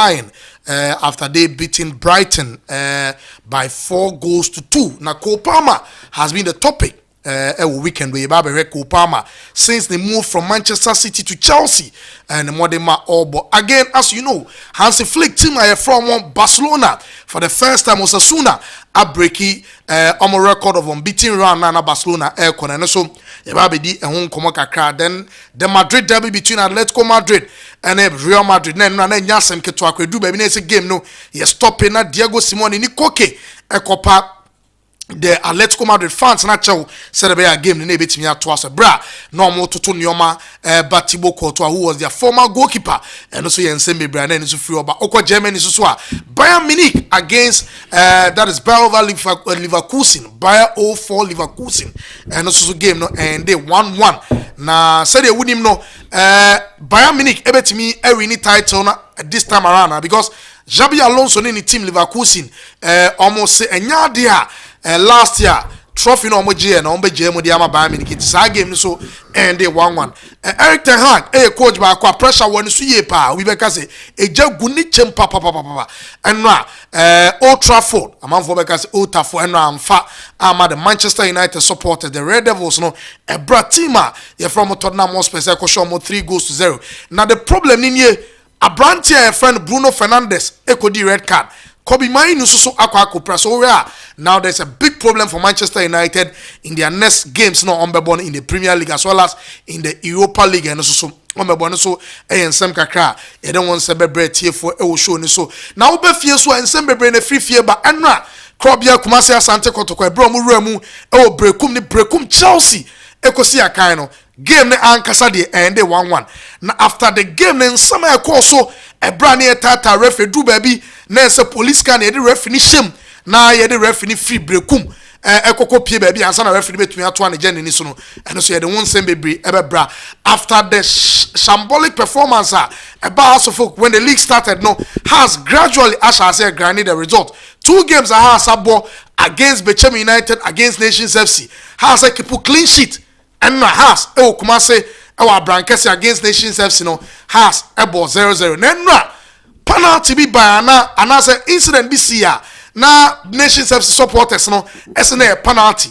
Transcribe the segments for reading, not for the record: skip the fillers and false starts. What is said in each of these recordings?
after they beating Brighton by 4-2. Now, Cole Palmer has been the topic weekend with Cole Palmer since they moved from Manchester City to Chelsea and Modema Obo. Again, as you know, Hansi Flick team are from Barcelona for the first time. Osasuna a breaky on a record of unbeaten run na Barcelona aircon and so Yababidi and home Komaka. Then the Madrid derby between Atletico Madrid and Real Madrid. Then Yasem Ketwakwe do baby a game no ye stopping na Diego Simone ni Koke Ekopa. The Atletico Madrid fans natural said a game in a bit me twice a bra no more to Nyoma Batibo Kotoa, who was their former goalkeeper, and also Yensembe Brand and free about Oko Germany Suswa Bayern Munich against that is Bayer Leverkusen, Bayer 04 Leverkusen, and also game no and they 1-1. Now said they wouldn't know Bayern Munich able to me a winning title this time around because Xabi Alonso in the team Leverkusen almost say a nyadi last year trophy no moje na ombe je mo di ama Bayern Munich this game so and they 1-1. Eric Ten Hag coach ba kwa pressure won so ye pa we be ka say eja guni chem papa and na Old Trafford amanfo be ka say Old Trafford and na amfa ama the Manchester United supported the Red Devils no e bratima ye from Tottenham Hotspur say ko show mo 3-0. Now the problem in here a branch friend Bruno Fernandes ekodi red card. Kobe Mainu so akwa press over. Now there's a big problem for Manchester United in their next games no onbebon in the Premier League as well as in the Europa League and so onbebon so ensem kakra e don't want celebrate here for e show ni so now be fie so ensem bebre na free fie ba enra Krobia Kumasi Asante Kotoko e bro mu remu e brekum Chelsea ekosi akan no game ne ankasa de ende 1-1 na after the game ne nsama e call so e bra ne tata referee du baby na se police can e referee shame na ye de referee free brekum ekoko pie baby ansa na referee betumi ato an agenda ni so no eno so ye de won sem bebre e be bra after the shambolic performance about folk when the league started no has gradually as I say granted the result 2 games has abo against Bechem United against Nations FC has a keep clean sheet and has Kumase our Brankesi against Nations FC no has abo 0-0 nenra penalty be by another incident this year na Nations FC supporters no SNA penalty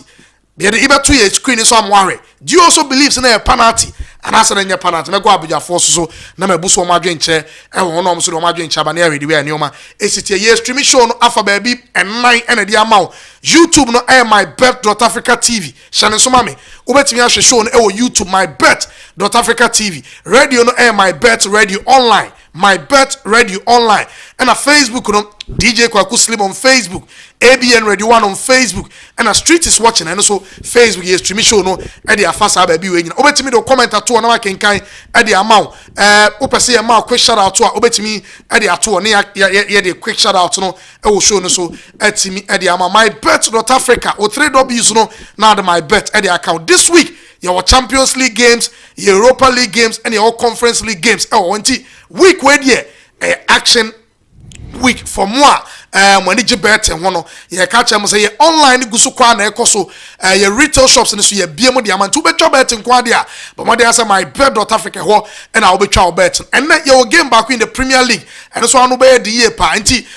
they the ibe 2 years screen so am worry do you also believe in a penalty and as an penalty me go Abuja force so na me buso ma dwenche e won no so ma dwenche ba na ya ready we anioma esitie ye streaming show no afa baby and 9 and the amount YouTube no MYBET.AFRICA TV channel so mame obetimi ahwe show no e YouTube MYBET.AFRICA TV radio no MYBET radio online MYBET radio online and a Facebook no DJ Kwaku Slim on Facebook ABN Radio 1 on Facebook and a street is watching and also Facebook is streaming show no e dey afasa baby we nyina obetimi do comment ato na makenkan e dey amount opese ye ma quick shout out to obetimi e dey ato na ye dey quick shout out no e wo show no so etimi e dey amount MYBET.AFRICA o 3 W's no now the MYBET e dey account this week your Champions League games, your Europa League games and your Conference League games week where there action week for more when you bet and one you catch them say online gusu kwa na ekoso your retail shops and so you be mo diamond to bet betting kwa dia but what they answer MYBET.AFRICA ho and I will be chow bet and then your game back in the Premier League and so anu be the year pa nti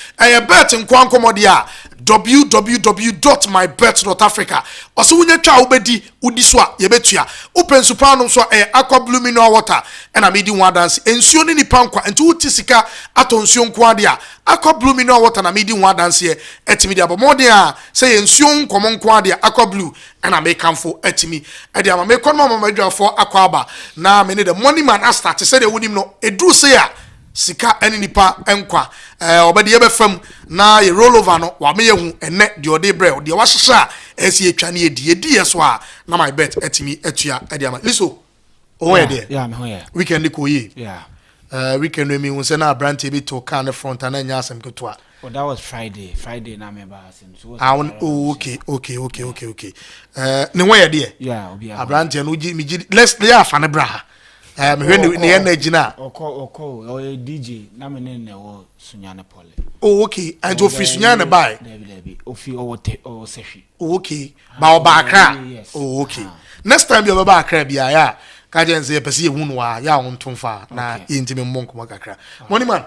betting kwa nkomo dia www.mybet.africa also when you try obedi udiswa yebetua open supano so aqua blue mineral water and I made one dance ensuo ni pankwa enti utisika atonsuo nkwa dia aqua blue mineral water na made one dance here etimi dia bomode a say ensuo nkomo nkwa dia aqua blue and I make am for etimi e dia make kon mama madwa for aqua ba na me need the money man as start say they wonim no edu say a sika eni nipa enkwa obede ye fam na ye roll over no wa me ye hu ene de ode bre de wa hyehya esi etwa ne edi yeso a na MYBET etimi etua e de ama liso o we de yeah me ho ye weekend ko yi yeah weekend me hu se na brand be to can front and anya asem keto a well that was Friday na me ba asem so okay ne ho ye de yeah obi a brand no gi mi gi let's ya fa ne bra when the energy na o DJ na me ne wo sunyane pole okay and ofi sunyane buy debi ofi o sehwi okay ba o ba akra okay next time you ba akra bia ya ka je nse pese ye hunu wa ya won tonfa na intimi monko makakra money man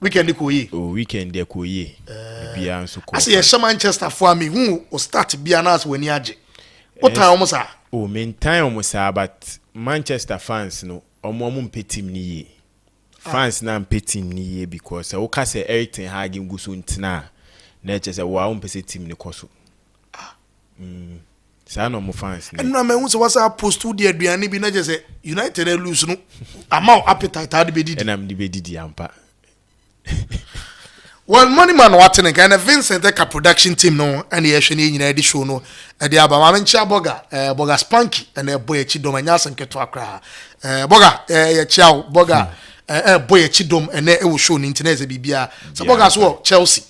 weekend ko yi. Oh, weekend de ko yi. Bia nso ko. Ase ye Manchester for me who o start bia na as wani age. What time almost ah? Oh, main time almost but Manchester fans no omo mpe team ni ye. Fans na mpe team ni ye because o ka say Eric Ten Hag nguso ntina na che say wa mpe say team ni koso. Sa no mo fans ni. Na me hu say wasa post to the aduane bi na je say United lose no. Ama appetite ade be didi. Na me be didi ampa. Well, money man watching kind of Vincent Eka production team no and the actually in the show no the aba mencha boga boga spanky and a boy chidom and yasan keto akra boga ya chiao boga boy chidom and e will show internet bibia so boga so Chelsea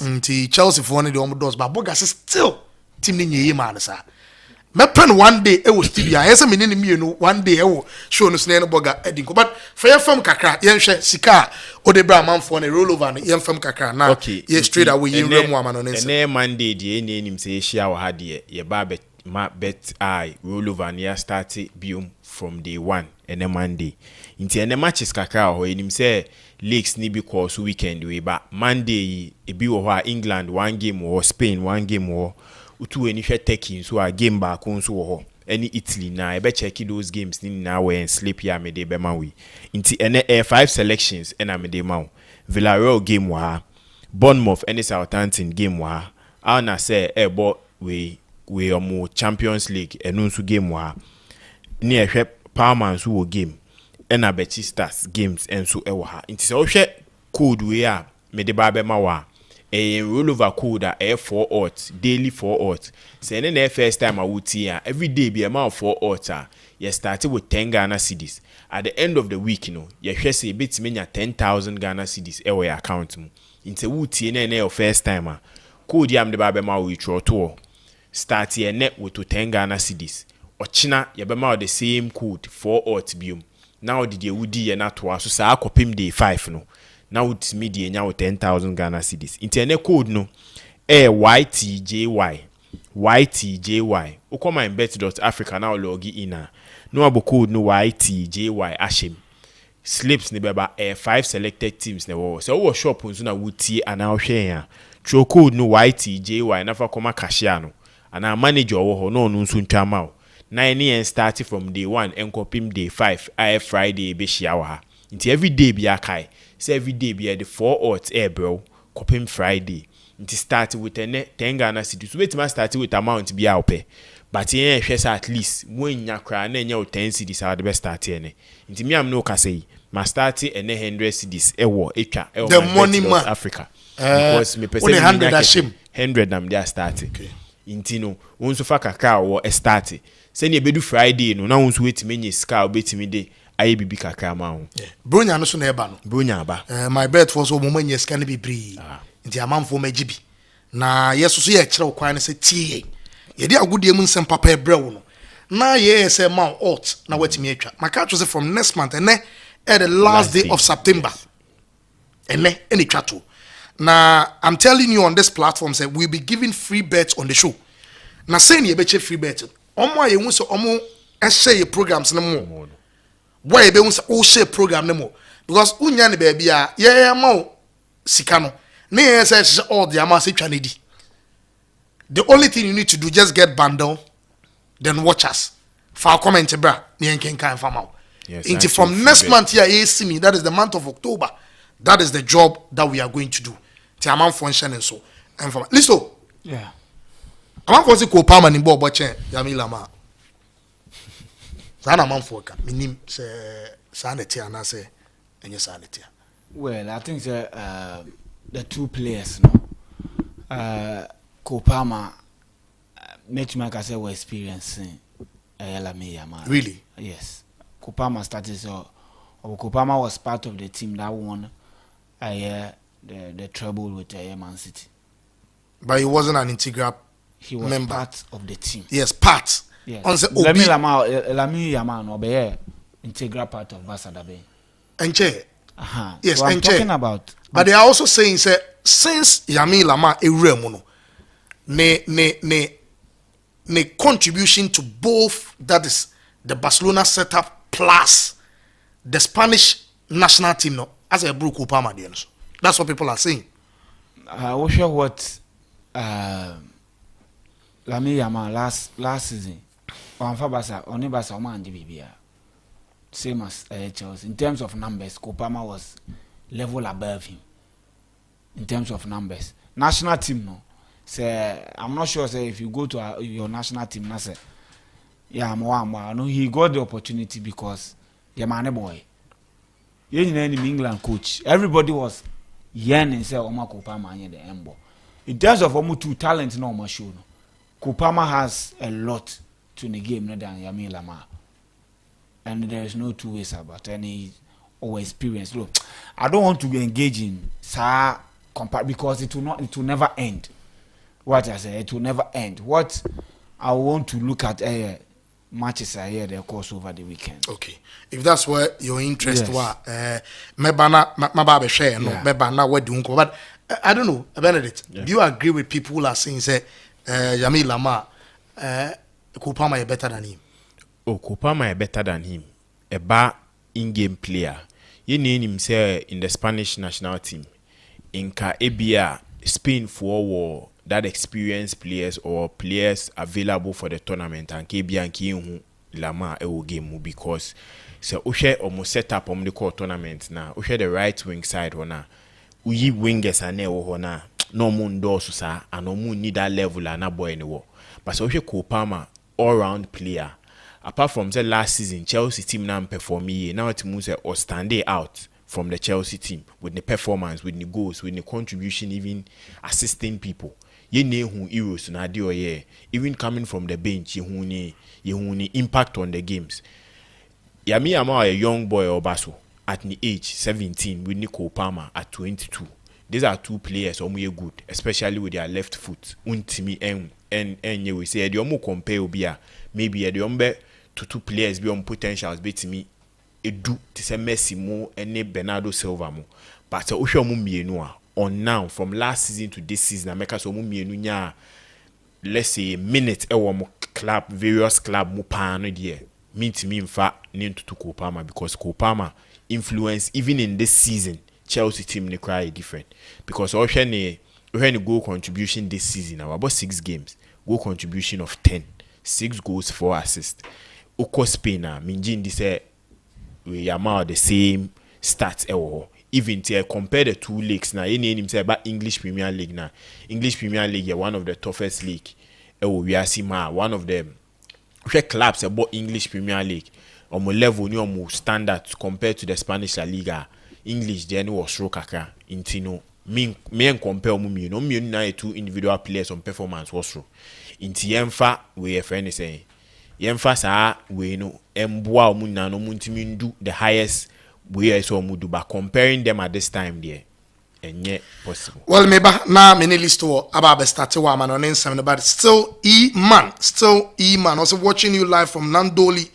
nti Chelsea for one the doors but boga still team ni ye man sa me pen one day e wo studio yes me ni me no one day e wo show no snare no boga edinko but for your film kakra yen hwe sika o de bra manfo na roll over no yen film kakra na ye straight away yen remu amano no nse Monday de eni enim se ehia wa ha de ye ba bet I roll over na start biom from day 1 ene Monday nti ene matches kakra ho enim se leagues ni bi course weekend we ba Monday e bi wo ho England one game or Spain one game or utu eni hwe Turkey so a game ba ko nso wo ho any Italy na e be check those games ni na we sleep ya me de be ma we nti ene 5 selections ena me de ma Villarreal game wa Bournemouth any Southampton game wa na say bo we omo Champions League enu nso game wa ni ehwe Parma nso wo game ena Besiktas games enso e wo ha nti se wo hwe code we a me de ba be ma wa a rollover code at 4 odds daily 4 odds. Say the first time I would see every day be amount 4 odds. You started with 10 Ghana cedis. At the end of the week, you know, you say a bit many 10,000 Ghana cedis every account. Into would see your first timer. Code yam the baby ma we throw to start your net with 10 Ghana cedis. Or China, you be the same code 4 odds bium. Now did you would ye not to so I copy day 5 no. Now it's media now 10,000 Ghana cedis. Internet code no YTJY. Uko MYBET.AFRICA now log in. No abo code no YTJY Ashim. Slips ni beba 5 selected teams ne wo. So wo shop nso na wuti ana hwe ya. Throw code no YTJY na fa koma cashier no. Ana manager wo ho no nso ntwa ma wo. Na any start from day 1 enkopim day 5 Friday be hia wa ha. Nti every day be akai. Say every day be the 4 odds bro kopim Friday nti start with 10 Ghana cedis so wait ma start with amount be out but yen hwese at least when nya kra na nya 10 cedis how the best start ene nti me am no ka say ma start ene 100 cedis ewo etwa the money man Africa because me person 100 ashim 100 am there start nti no wonso fa kakra wo start say ne bedu Friday no na wonso wait menye ska obetimi de aye bibi kakra ma ho bronya no so na eba no bronya ba my bet was o momanye ska na bibri nti amamfo magibi na yeso so ye kire okwan ne se tie ye de agudie mu nsem papa ebrewo no na ye say ma out na watimi atwa maka twa say from next month and at the last day of September ene any twato na I'm telling you on this platform say we'll be giving free bets on the show na say ye be che free bet omo aye hu so omo share programs ne mo why be won share program ne mo because unya ne ba bia ye ma sika no ne say all the amount say twanedi the only thing you need to do just get bundle then watch us for comment bra ne enken kan fama into from next month here you see me that is the month of October that is the job that we are going to do the amount function and so and from listo yeah amount for say ko pama ni bo chen Yamila ma sana manfo ka minim se sanity ana se enye sanity. Well, I think the two players no Kopama matchmaker say were experiencing Yama. Really? Yes. Kopama started so Kopama was part of the team that won the treble with Man City. But he wasn't an integral he was member. Part of the team. Yes, part. Yes. On the Lami Yama no be integral part of Barca da be. Enche. Yes, so I'm talking about. But they are also saying say since Yami Lama Eremuno ne contribution to both that is the Barcelona setup plus the Spanish national team no as a Brook Kupama. That's what people are saying. I wish what Lami Yama last season. On Fabasa, only Basa Oman Dibia. Same as Chelsea. In terms of numbers, Kupama was level above him. In terms of numbers. National team, no. Say, I'm not sure say if you go to your national team, na say, yeah, no, he got the opportunity because you're man boy. You know, in England coach, everybody was yearning say Oma Kupama the embo. In terms of Omu two talent, no more show. No. Kupama has a lot to the game than Yami Lama, and there is no two ways about any or experience. Look, I don't want to be engaging, sir, because it will never end. What I say, it will never end. What I want to look at matches are here, their course over the weekend. Okay, if that's where your interest were, maybe share no, maybe now what doing. But I don't know, Benedict. Yeah. Do you agree with people who are saying say Yami Lama, Kupama is better than him? Oh, Kupama is better than him. A bar in-game player. You name him say in the Spanish national team. Inka Ebia Spain for that experienced players or players available for the tournament and KB and Kihu Lama ewo game because so Ushe almost set up on the core tournament now. Ushe the right wing side hona. Uyi wingers ane hona. No moon dosu sa and no moon need that level and na boy anywhere. But so Ushe Kupama all round player. Apart from the last season, Chelsea team now perform now it moves or stand out from the Chelsea team with the performance, with the goals, with the contribution, even assisting people. You know who heroes na dio ye. Even coming from the bench, you ni impact on the games. Yami Ama a young boy or basso at the age 17 with Nico Palmer at 22. These are two players omuye good, especially with their left foot. Untimi and you will say the omu compare obia maybe the ombe to two players beyond potentials bet me. Edu to say Messi mo and Bernardo Silva mo. But Osho mu on now from last season to this season, America so mu nya let's say minute mo club various club mu pa no there. Me to me infa into to Kupama because Kupama influence even in this season Chelsea team ne cry different because Osho ne goal contribution this season about 6 games goal contribution of 10 6 goals 4 assists. Oko Spain na minjin di say we are the same stats even to compare the two leagues now. You name say about English Premier League now. English Premier League is one of the toughest league. We are seeing one of them. We clubs about English Premier League on my level new more standard compared to the Spanish La Liga. English then was show kaka intino me compare me no me na two individual players on performance was show. Inti yemfa we friend say yemfa sa we no emboa mu na no muntimi do the highest we are so mudu but comparing them at this time there and yet possible. Well maybe na many list about start wa man on Instagram but still E-Man also watching you live from Nandoli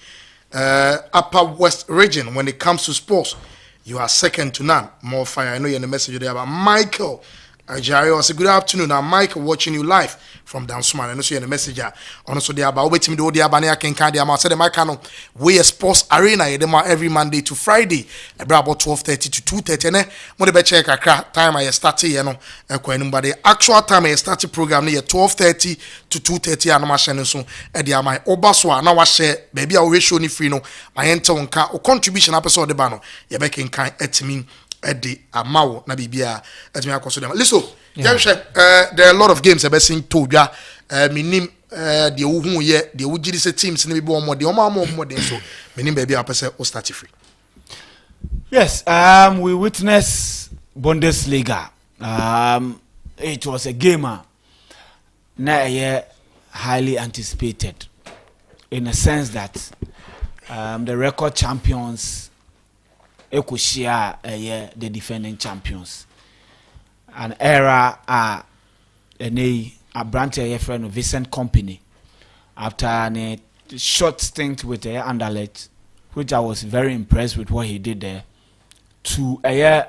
Upper West region. When it comes to sports you are second to none. More fire. I know you're in the message there about Michael Ajayo. Say good afternoon. Now Michael watching you live from Downsman. I know you're in the message here. Also there about waiting me do the abania can carry am. Say the Michael we sports arena every Monday to Friday. About 12:30 to 2:30. Ne mo de be check akra time I start here no. But the actual time I start program near 12:30 to 2:30 and my channel so e dey my obaswa na wa share baby a we show ni free no. My enter onka o contribution episode de ba no. Ye be kan etimi Eddie Amao na bibia etimi akoso dem. Listen, there are a lot of games I've seen told ya minim the who ye the ugiri se teams ni bi more the more so minim baby apese o start free. Yes, we witnessed Bundesliga. It was a game na highly anticipated in a sense that the record champions Ekushia the defending champions. An era a branch a friend of Vincent Company after a short stint with the Anderlecht, which I was very impressed with what he did there, to a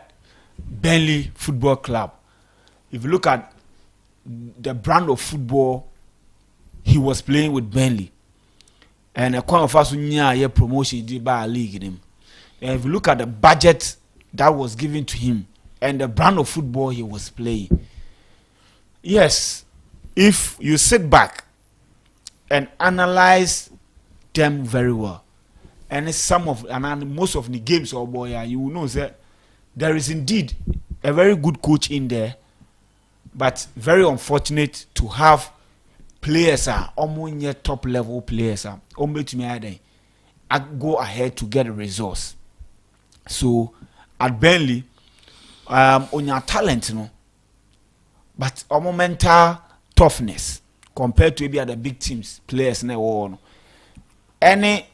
Burnley Football Club. If you look at the brand of football he was playing with Burnley, and a kind of us promotion did by a league in him. And if you look at the budget that was given to him and the brand of football he was playing. Yes, if you sit back and analyze them very well, and most of the games, oh boy, you will know that there is indeed a very good coach in there, but very unfortunate to have players almost top level players go ahead to get a resource. So at Burnley, on your talent, but mental toughness compared to maybe other big teams, players now, any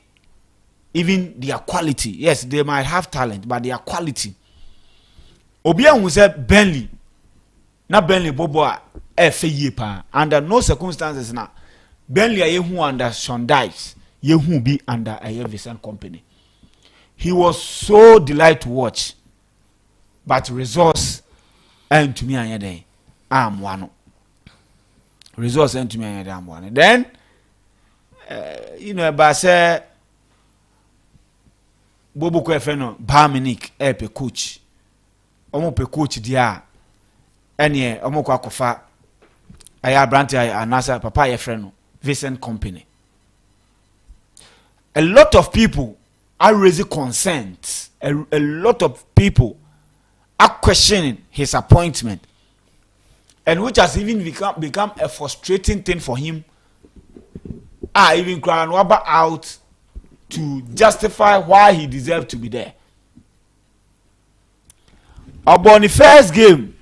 even their quality. Yes, they might have talent, but their quality. Obia who said Burnley, not Burnley Bobo pa under no circumstances now. Burnley are under Sean Dyche, who be under a Vincent company. He was so delighted to watch, but resource and to me I'm one. Resource and to me I'm one. Then but say Bobo Kwefeno Barminik pe coach. Omo pe coach dia ene omo kwa kofa aya brand anasa papa ye friend no Vincent company. A lot of people are raising concerns. A lot of people are questioning his appointment, and which has even become a frustrating thing for him. Even crying out to justify why he deserved to be there. About the first game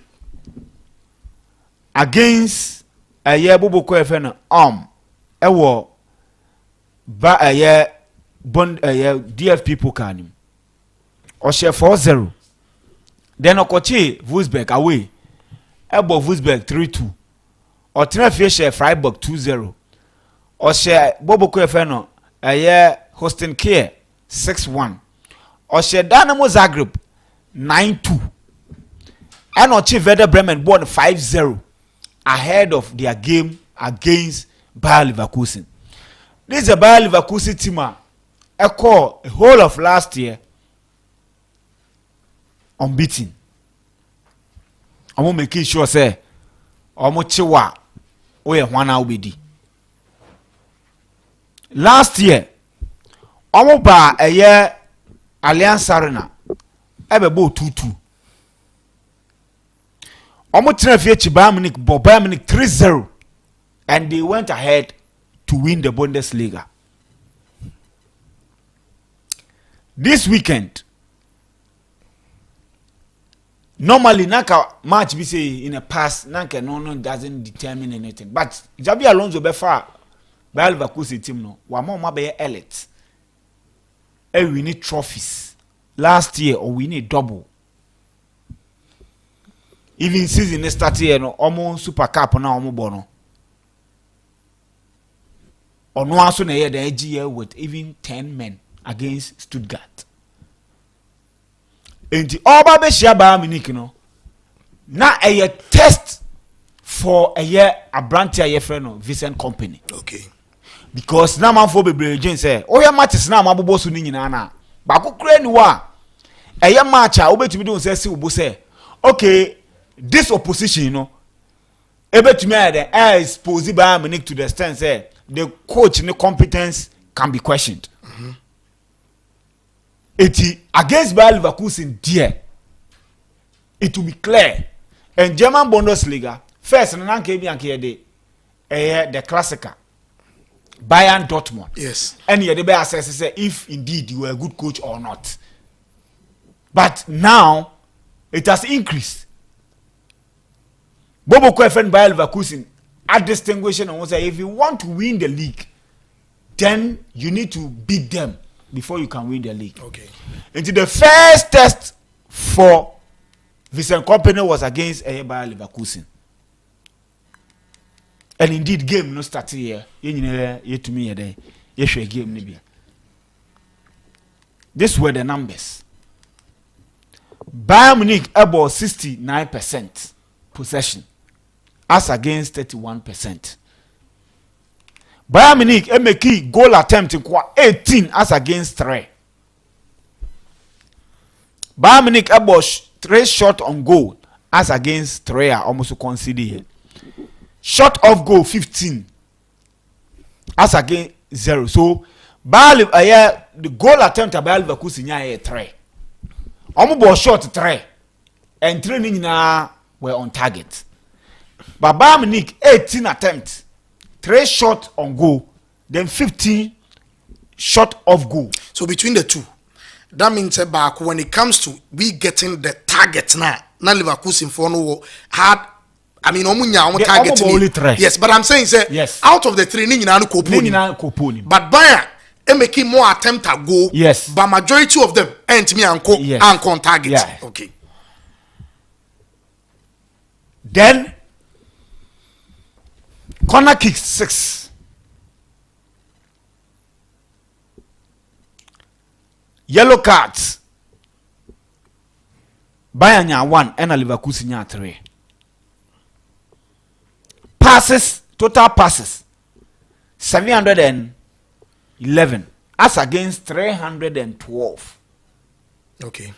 against a year Bobo Kwefena ewo ba a year bond a year DF people can him or share 4-0. Then Okoche Wolfsburg away ebo Wolfsburg 3-2 or Tenerife share Freiburg 2-0 or share Bobo Kwefena a year hosting care 6-1 or share Dynamo Zagreb 9-2 and Ochi Werder Bremen won 5-0 ahead of their game against Bayer Leverkusen. This is a Bayer Leverkusen team a whole of last year unbeaten. I'm making sure say omo chiwa oye hwana obedi. Last year omo ba a year Allianz Arena ebebo 2-2. Omo Tenerife Bayern Munich 3-0 and they went ahead to win the Bundesliga. This weekend, normally naka match be say in a past naka no doesn't determine anything, but Jabi Alonso be far Bayer Leverkusen team no wa ma be elite. We need trophies last year or we need double. Even season started here no almost super cup na almost bono. Or no also na the edge here with even 10 men against Stuttgart. And the Oba be share Bayern Munich no. Na a test for a year a brand a year friend no Vincent company. Okay. Because na man for be Jane say, "Oh ya matches na mabobo so ni nyina na." Ba ko kure ni wa. A year match a obetumi don say ubo say, "Okay, this opposition, you know, able to me expose Bayern Munich to the extent say the coach no competence can be questioned." Against Bayer Leverkusen, dear, it will be clear. And German Bundesliga first, and the classical Bayern Dortmund. Yes. And the better assess say if indeed you were a good coach or not. But now it has increased. Bobo Kwefena Bayer Leverkusen are distinguishing and say if you want to win the league, then you need to beat them before you can win the league. Okay. And the first test for Vincent Kompany was against Bayer Leverkusen. And indeed, game no started here. You to me there. Yes, a game maybe. These were the numbers. Bayern Munich about 69% possession, as against 31%. Bayern Munich make goal attempt in 18 as against 3. Bayern Munich about 3 shot on goal as against 3 almost conceded. Shot off goal 15 as against 0. So the goal attempt by Leverkusen is 3. Almost shot 3 and 3 were on target. But Bayern Munich 18 attempts, 3 shots on goal, then 15 shot off goal. So between the two, that means back when it comes to we getting the target now Leverkusen for no had. I mean, target only 3. Yes, but I'm saying say yes. Out of the 3, ni koponi. But Bayern making more attempt at goal. Yes. But majority of them ain't me and on target. Yeah. Okay. Then corner kick 6. Yellow cards. Bayern 1 and Leverkusen 3. Passes, total passes 711 as against 312. Okay.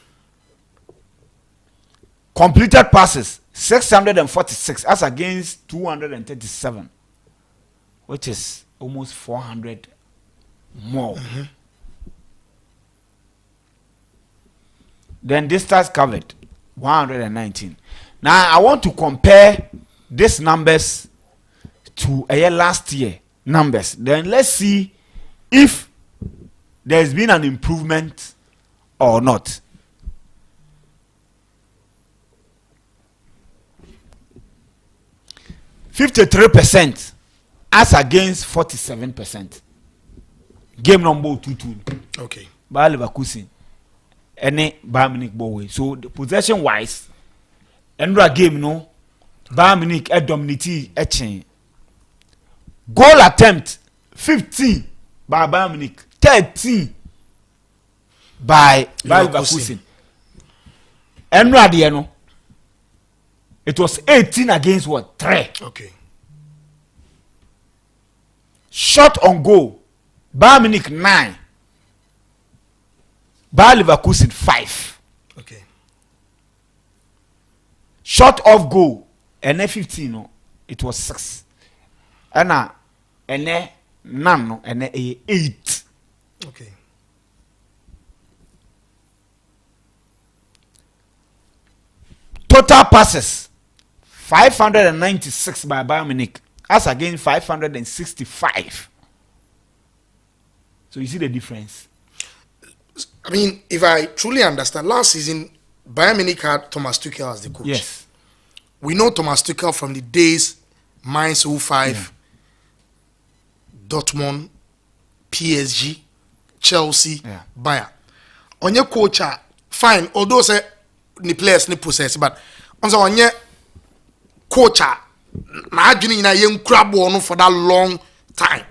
Completed passes 646 as against 237, which is almost 400 more. Mm-hmm. Then distance covered 119. Now I want to compare these numbers to a year last year numbers. Then let's see if there's been an improvement or not. %53% as against 47%. Game number 2-2. Okay. Bayer Leverkusen any Bayern Munich ball. So the possession wise, endra game no Bayern Munich dominate a chain. Goal attempt 15 by Bayern Munich, 13 by Leverkusen. Endra de no. It was 18 against what? 3. Okay. Shot on goal. Bayern Munich 9. Bayer Leverkusen 5. Okay. Shot off goal. And 15 no. It was 6. And none no. And 8. Okay. Total passes 596 by Bayern Munich as against 565. So you see the difference. I mean, if I truly understand, last season Bayern Munich had Thomas Tuchel as the coach. Yes. We know Thomas Tuchel from the days Mainz 05, Dortmund, PSG, Chelsea, Bayern. On your coach, fine, although say the players ni possess, but on your coach, na adwene na yen crab no for that long time.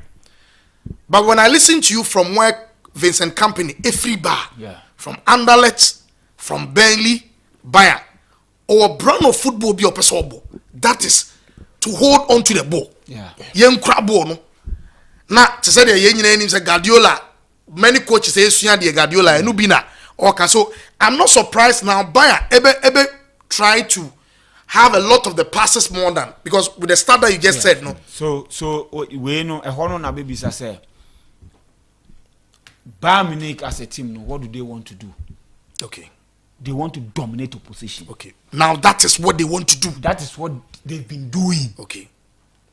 But when I listen to you from where Vincent Company, every bar, from Anderlecht, from Burnley, Bayern, or brand of football be your person. That is to hold on to the ball. Yen crab no. Na to say the yen name say Guardiola. Many coaches say Suya the Guardiola and Nubina. Okay, so I'm not surprised now. Bayern ebe try to have a lot of the passes more than because with the start that you just said no. So we know a hono na baby say Bayern Munich as a team, no, what do they want to do? Okay. They want to dominate opposition. Okay. Now that is what they want to do. That is what they've been doing. Okay.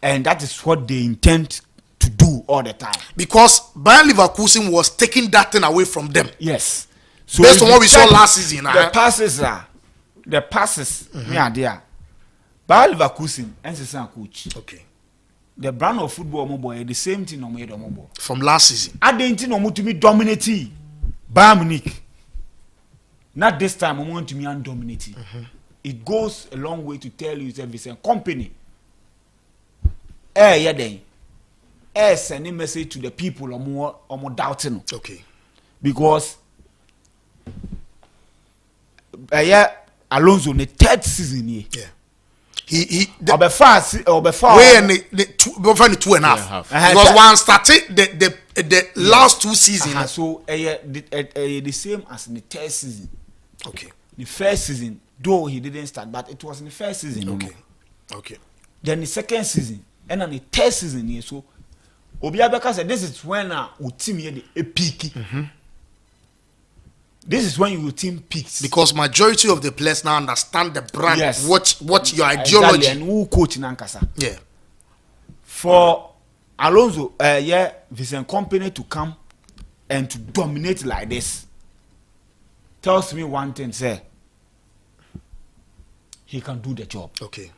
And that is what they intend to do all the time. Because Bayern Leverkusen was taking that thing away from them. Yes. So based on what we saw last season. The passes, me are there. Bayern Leverkusen, NCC coach. Okay. The brand of football mobile the same thing no mobile from last season. I didn't know to me dominate Bayern Munich. Not this time I want to me undominate. It goes a long way to tell you that it's a company. Sending message to the people or more doubting. Okay. Because Alonso in the 3rd season here. Yeah. He way and the 2.5. Because one started the last 2 seasons. So the same as in the 3rd season. Okay. The first season, though he didn't start, but it was in the first season. Okay. Okay. Then the second season, and then the third season, yeah, so Obiabeka said, this is when our team here the peak. This is when your team peaks. Because majority of the players now understand the brand, Yes. what your ideology. Exactly, and who coach in Ankasa. Yeah. For Alonso, Vincent Company to come and to dominate like this tells me one thing, say he can do the job. Okay.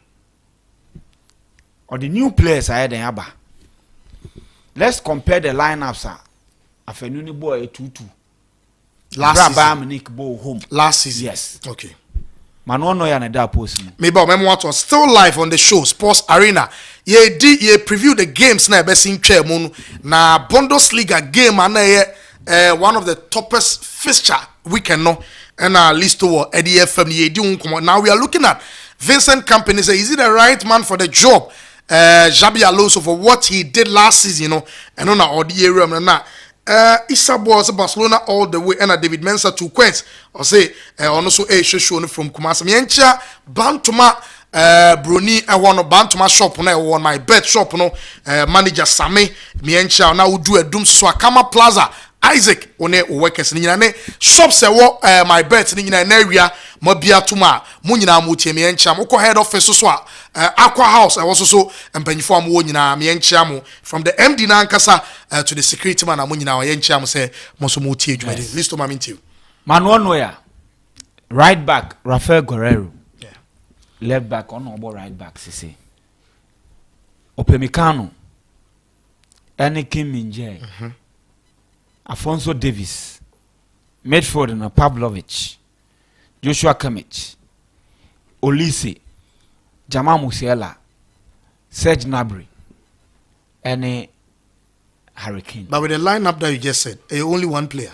Or the new players I had in Abba. Let's compare the lineups. Afenuni boy 2-2. Last season. Nick Bo home. Last season. Yes. Okay. Manono ya na da post. Maybe I was still live on the show Sports Arena. Ye preview the games na be sin twa mu na Bundesliga game na one of the toughest fixture weekend no and list to EDFM ye di unkomo. Now we are looking at Vincent Kompany. Say is he the right man for the job? Xabi Alonso for what he did last season, you know, and on our area na Isabo Barcelona all the way and David Mensah 2 points or say also a show from Kumasi Miencha Bantuma Bruni one Bantuma shop na one my bet shop no manager Same Miencha na do a doom so Akama Plaza Isaac one workers ni nyina shops my bet ni nyina na area mabia tuma mu nyina mu tie Miencha mo head office so Aqua House also so mpanyifo am wo nyina Miencha mo from the MD na Ankasa to the security man am nyina wo yencha mo say mo so mo tie adwuma de list o ma mentiu Manuel ya right back Rafael Guerrero, yeah, left back on obo right back sisi Opemekano Enikin Minje, Afonso Davis, midfield na Pavlovic, Joshua Kimmich, Olise, Jamal Musiala, Serge Gnabry, and Hurricane. but with the lineup that you just said only one player,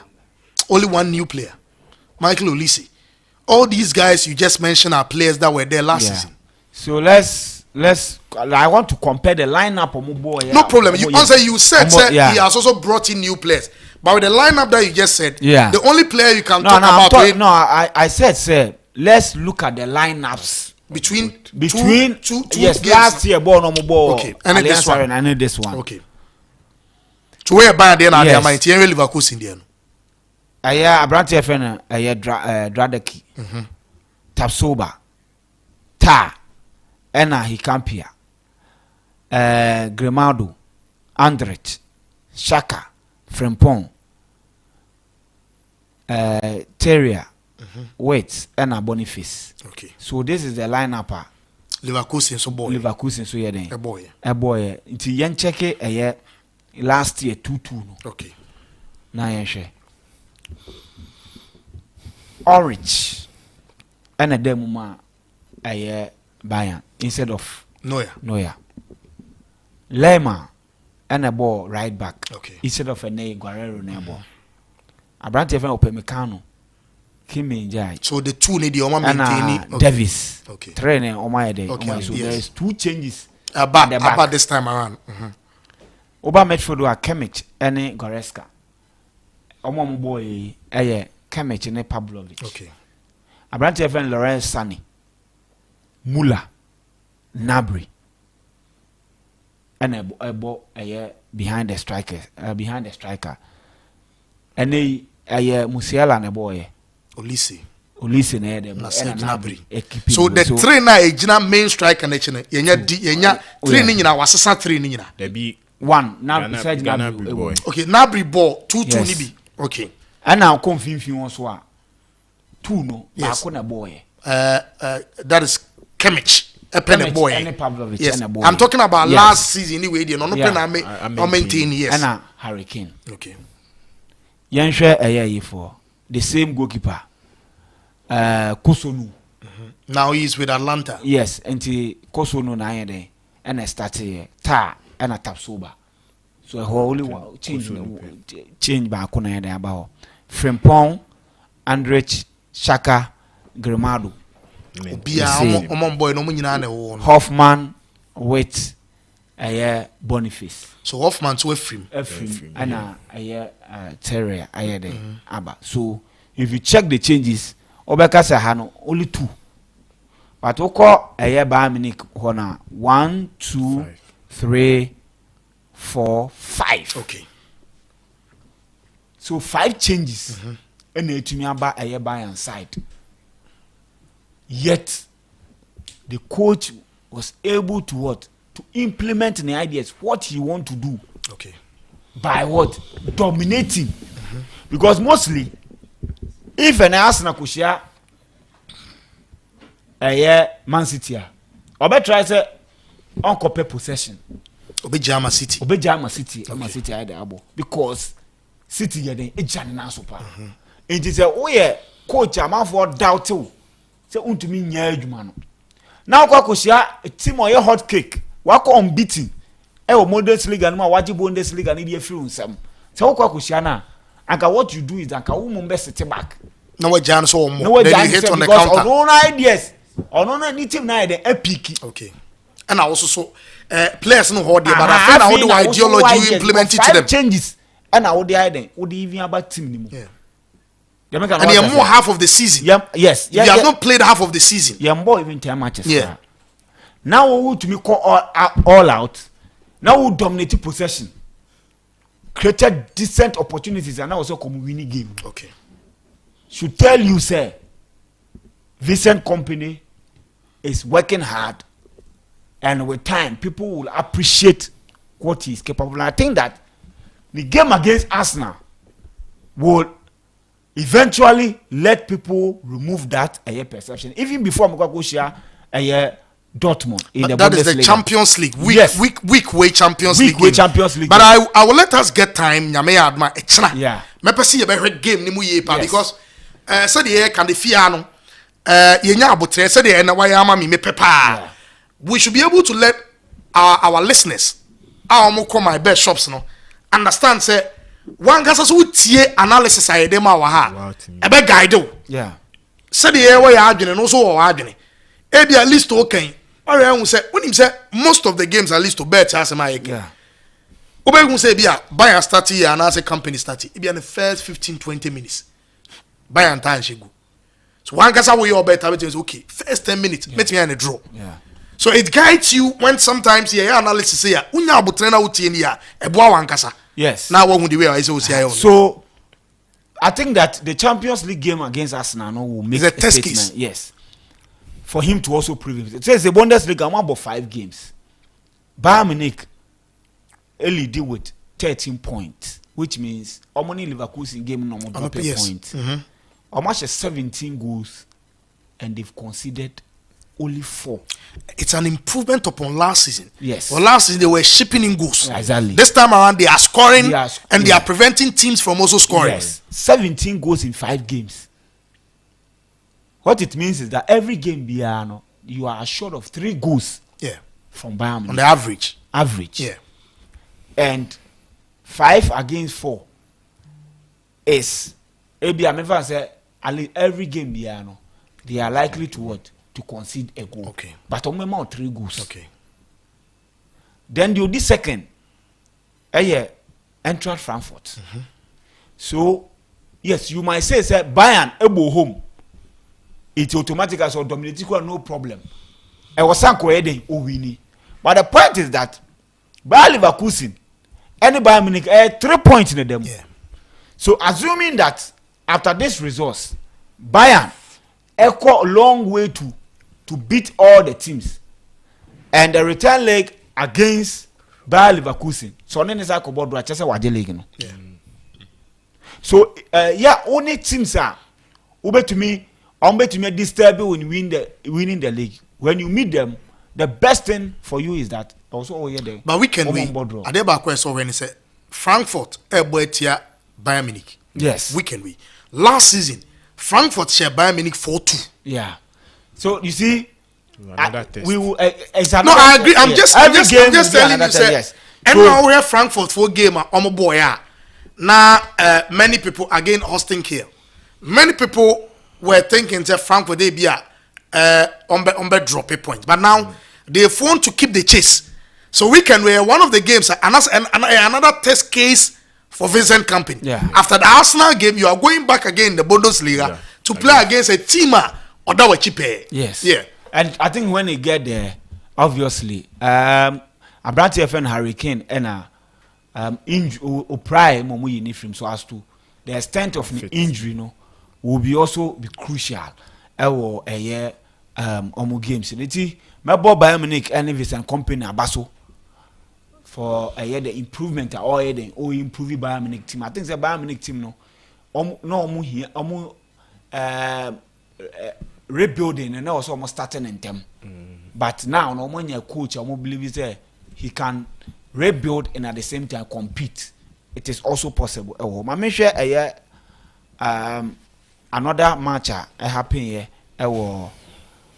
only one new player, Michael Olise. All these guys you just mentioned are players that were there last season. So let's I want to compare the lineup of Mubo. No problem. You answer. You said he has also brought in new players, but with the lineup that you just said, the only player you can talk about. I said, let's look at the lineups between two yes games. Last year born on Mubo. Okay, and this one. I need this one. Okay. To where by then are my team Leverkusen there? Abrante FN Dradeki, Tapsoba, Ta, Ena Hikampia, Grimaldo, Andret, Shaka, Frimpong, Terrier, Waits, Ena Boniface. Okay. So this is the lineup. Leverkusen so boy. Leverkusen so yeah then. A boy. A boy. Until yen check it last year 2-2 no. Okay. Na yen share. Orange and a demuma a Bayern instead of Neuer. Lema and a ball right back instead of a Guerrero ball. Abrante FN Opemekano Kimi Njai. So the two need the Oma maintaining Davis. Okay. Trainer Oma Day. Okay. So there is 2 changes about this time around. Oba midfield wa Kimmich and Goretzka. Omo boy Kimmich and Pavlovic. Okay. Abrante FN Lawrence Sane, Muller, Gnabry, and a ball behind the striker. And a Musiala and a boy. Olise na the Gnabry. So the three na ejina main striker na chene. Yenya three ni nyina wasesa three ni nyina. There be one now besides Gnabry boy. Okay, Gnabry ball 2-2 ni bi. Okay. And now come 1 so a 2 no baako na boy. That is Kimmich. A boy. Yes. I'm talking about last season anyway. No maintain yes. And Hurricane. Okay. Yenhwe eye for the same goalkeeper. Kosunu. Now he's with Atlanta. Yes, and Kosunu na yen and I started Ta and a Tapsoba. So only one change back on yen about Frimpong, Andrich, Shaka, Grimaldo. Hoffman with a Boniface. So Hoffman to Ephraim and a Terrier. So if you check the changes, obeka say ha no only 2 but oko eye Bayern Munich hona 1 2 3 4 5 okay, so 5 changes and etumi aba eye Bayern side, yet the coach was able to what, to implement the ideas what he want to do. Okay, by what, dominating. Because mostly if an Arsenal could share Man City obe try say uncle possession obe Jama City Man City ide abo because City ye den ejane na so pa and say oh yeah coach am for doubt o say untumi nya adwuma no now kwa kosia team oye hot cake wa ko unbeaten e o Bundesliga no ma waji Bundesliga ni dey free unsam say kwa kosia na anka what you do is anka wo mo be sit back na we jan so mo then you hit on the counter no ideas no any team na dey epic. Okay, and also so players no hold there but I feel how the ideology you implement it to them changes and how they then would even about team ni mo. Yeah. And you more half of the season. Yes. You have not played half of the season. You more even 10 matches. Yeah. Now we to me call all out. Now we dominate possession. Created decent opportunities and now also come winning game. Okay. Should tell you, sir, Vincent Company is working hard, and with time, people will appreciate what he is capable. And I think that the game against Arsenal will eventually let people remove that perception. Even before Mukwakushia, Dortmund in the that Bundesliga. is the Champions League. Yes. Week way Champions Week League. way Champions League. But I will let us get time. Nyame adma echna. Yeah. Me pesi ye be game ni mu ye pa Yes. because said the can the fear no yenya abotre said the na why ama me pepa. Yeah. We should be able to let our listeners our mo come my best shops no understand say one gasa so tie analysis aye dem awa ha e be guide o. Yeah. Said the way ya adwene no so wo adwene e be at least okay. All right, say when him say most of the games at least to bet as my Yeah. Obegun say bia Bayern start here and as a company start it be in the first 15-20 minutes. Bayern time she go. So one gasa we your bet everything is okay. First 10 minutes, let me in a draw. Yeah. So it guides you when sometimes your analysis say unya abutrena uti ni ya eboa wan kasa. Yes. Now what would the way I say say So I think that the Champions League game against Arsenal no will make a test statement. case. Yes. For him to also prove it. It says the Bundesliga won about 5 games. Bayern Munich only deal with 13 points, which means Omoni Leverkusen game no more drop a point. Almost 17 goals, and they've conceded only 4. It's an improvement upon last season. Yes. Well, last season they were shipping in goals. Exactly. This time around they are scoring and they are preventing teams from also scoring. Yes. 17 goals in 5 games. What it means is that every game you are assured of 3 goals. Yeah. From Bayern Munich. On the average. Average. Yeah. And 5 against 4 is maybe I never say every game they are likely to what? To concede a goal. Okay. But on my 3 goals. Okay. Then you do second. Eintracht Frankfurt. So yes, you might say Bayern able home. It's automatic as or dominating no problem. I was winning. But the point is that Bayer Leverkusen and Bayern Munich 3 points in them. Yeah. So assuming that after this resource, Bayern go a long way to beat all the teams, and the return leg against Bayer Leverkusen. So then is like about Manchester league. Yeah. So only teams are to me disturb you when winning the league. When you meet them, the best thing for you is that also the. But we can win. Adeba question when he said Frankfurt Bayern Munich. Yes. We can win. Last season, Frankfurt share Bayern Munich 4-2. Yeah. So you see, we will. No, I agree. I'm just telling you, say, yes. And now we have Frankfurt 4 game on boy. Now, many people again hosting here. Many people were thinking that Frankfurt they be on drop a point, but now they want to keep the chase. So we can wear one of the games another test case for Vincent Company. Yeah. After the Arsenal game, you are going back again in the Bundesliga to play against a team or that were cheaper. Yes. Yeah. And I think when they get there, obviously, Abrante FN Hurricane and injury or prime momu uniform so as to the extent of the injury, will be also be crucial. Or a year omu games. Niti Mabo Bayern Munich and Vincent Company abaso for a year the improvement or the improving Bayern Munich team. I think the Bayern Munich team rebuilding and also almost starting in them. But now no one your coach I believe say he can rebuild and at the same time compete. It is also possible. I make sure a year another match happen here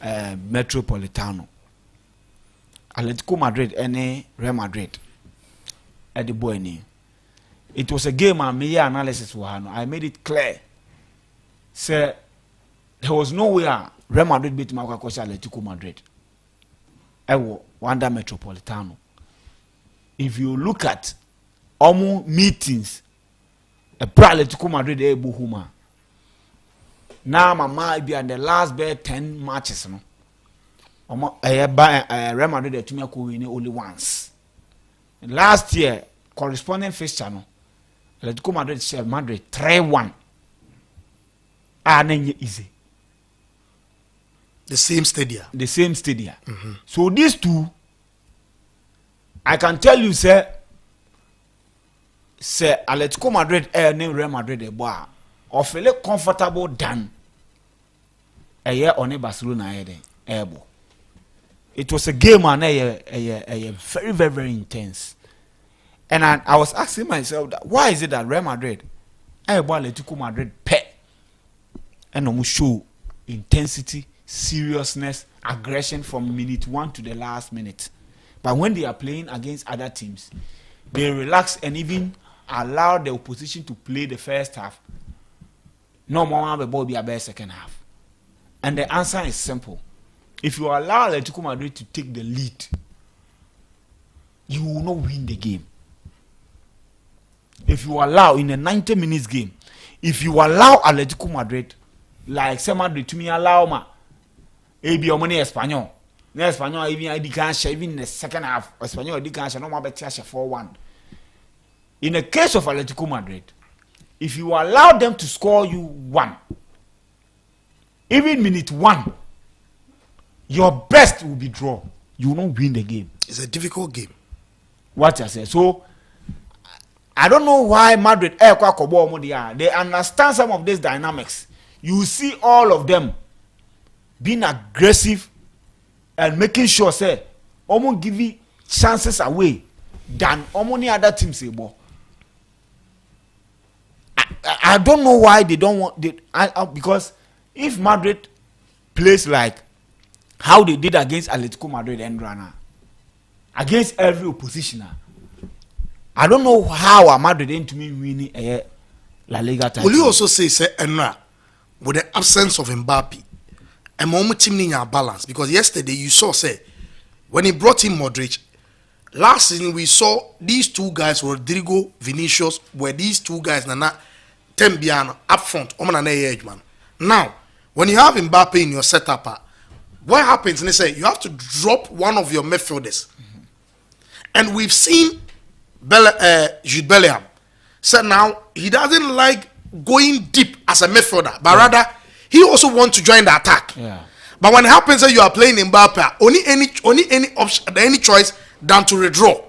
Metropolitano Atletico Madrid and Real Madrid at the boy. It was a game and my analysis I made it clear. Say there was no way Real Madrid beat Atletico Madrid. Wanda Metropolitano. If you look at almost meetings, a Atletico Madrid huma. Now my be and the last 10 matches no. Real Madrid to me win only once. And last year corresponding fixture no. Atletico Madrid share Madrid 3-1. Easy. The same stadium. Mm-hmm. So these two, I can tell you, say Atletico Madrid name Real Madrid a boy or feel comfortable than a year on a Barcelona able. It was a game and a very, very, very intense. And I was asking myself that why is it that Real Madrid Atletico Madrid pet and almost show intensity, seriousness, aggression from minute 1 to the last minute. But when they are playing against other teams, they relax and even allow the opposition to play the first half. No more the ball be a better second half. And the answer is simple. If you allow Atletico Madrid to take the lead, you will not win the game. If you allow in a 90 minutes game, if you allow Atletico Madrid, like say Madrid to me allow ma, ebi omoni Espanyol, na Espanyol even I can share even in the second half, Espanyol I can share no more better 4-1. In the case of Atletico Madrid, if you allow them to score you 1, even minute 1, your best will be draw. You will not win the game. It's a difficult game. What I say. So I don't know why Madrid they understand some of these dynamics. You see all of them being aggressive and making sure say almost giving chances away than any other team say ball. I don't know why they don't want because if Madrid plays like how they did against Atletico Madrid and Rana, against every opposition, I don't know how Madrid ain't to me winning a La Liga title. Will you also say Enra, with the absence of Mbappe, a moment team in your balance? Because yesterday you saw when he brought in Modric, last season we saw these two guys, Rodrigo, Vinicius, were these two guys Nana Tembiano up front. Now, when you have Mbappe in your setup, what happens? And they say you have to drop one of your midfielders, and we've seen Jude Bellingham. So now he doesn't like going deep as a midfielder, but rather he also wants to join the attack. Yeah. But when it happens that you are playing Mbappe, only any option, any choice than to withdraw.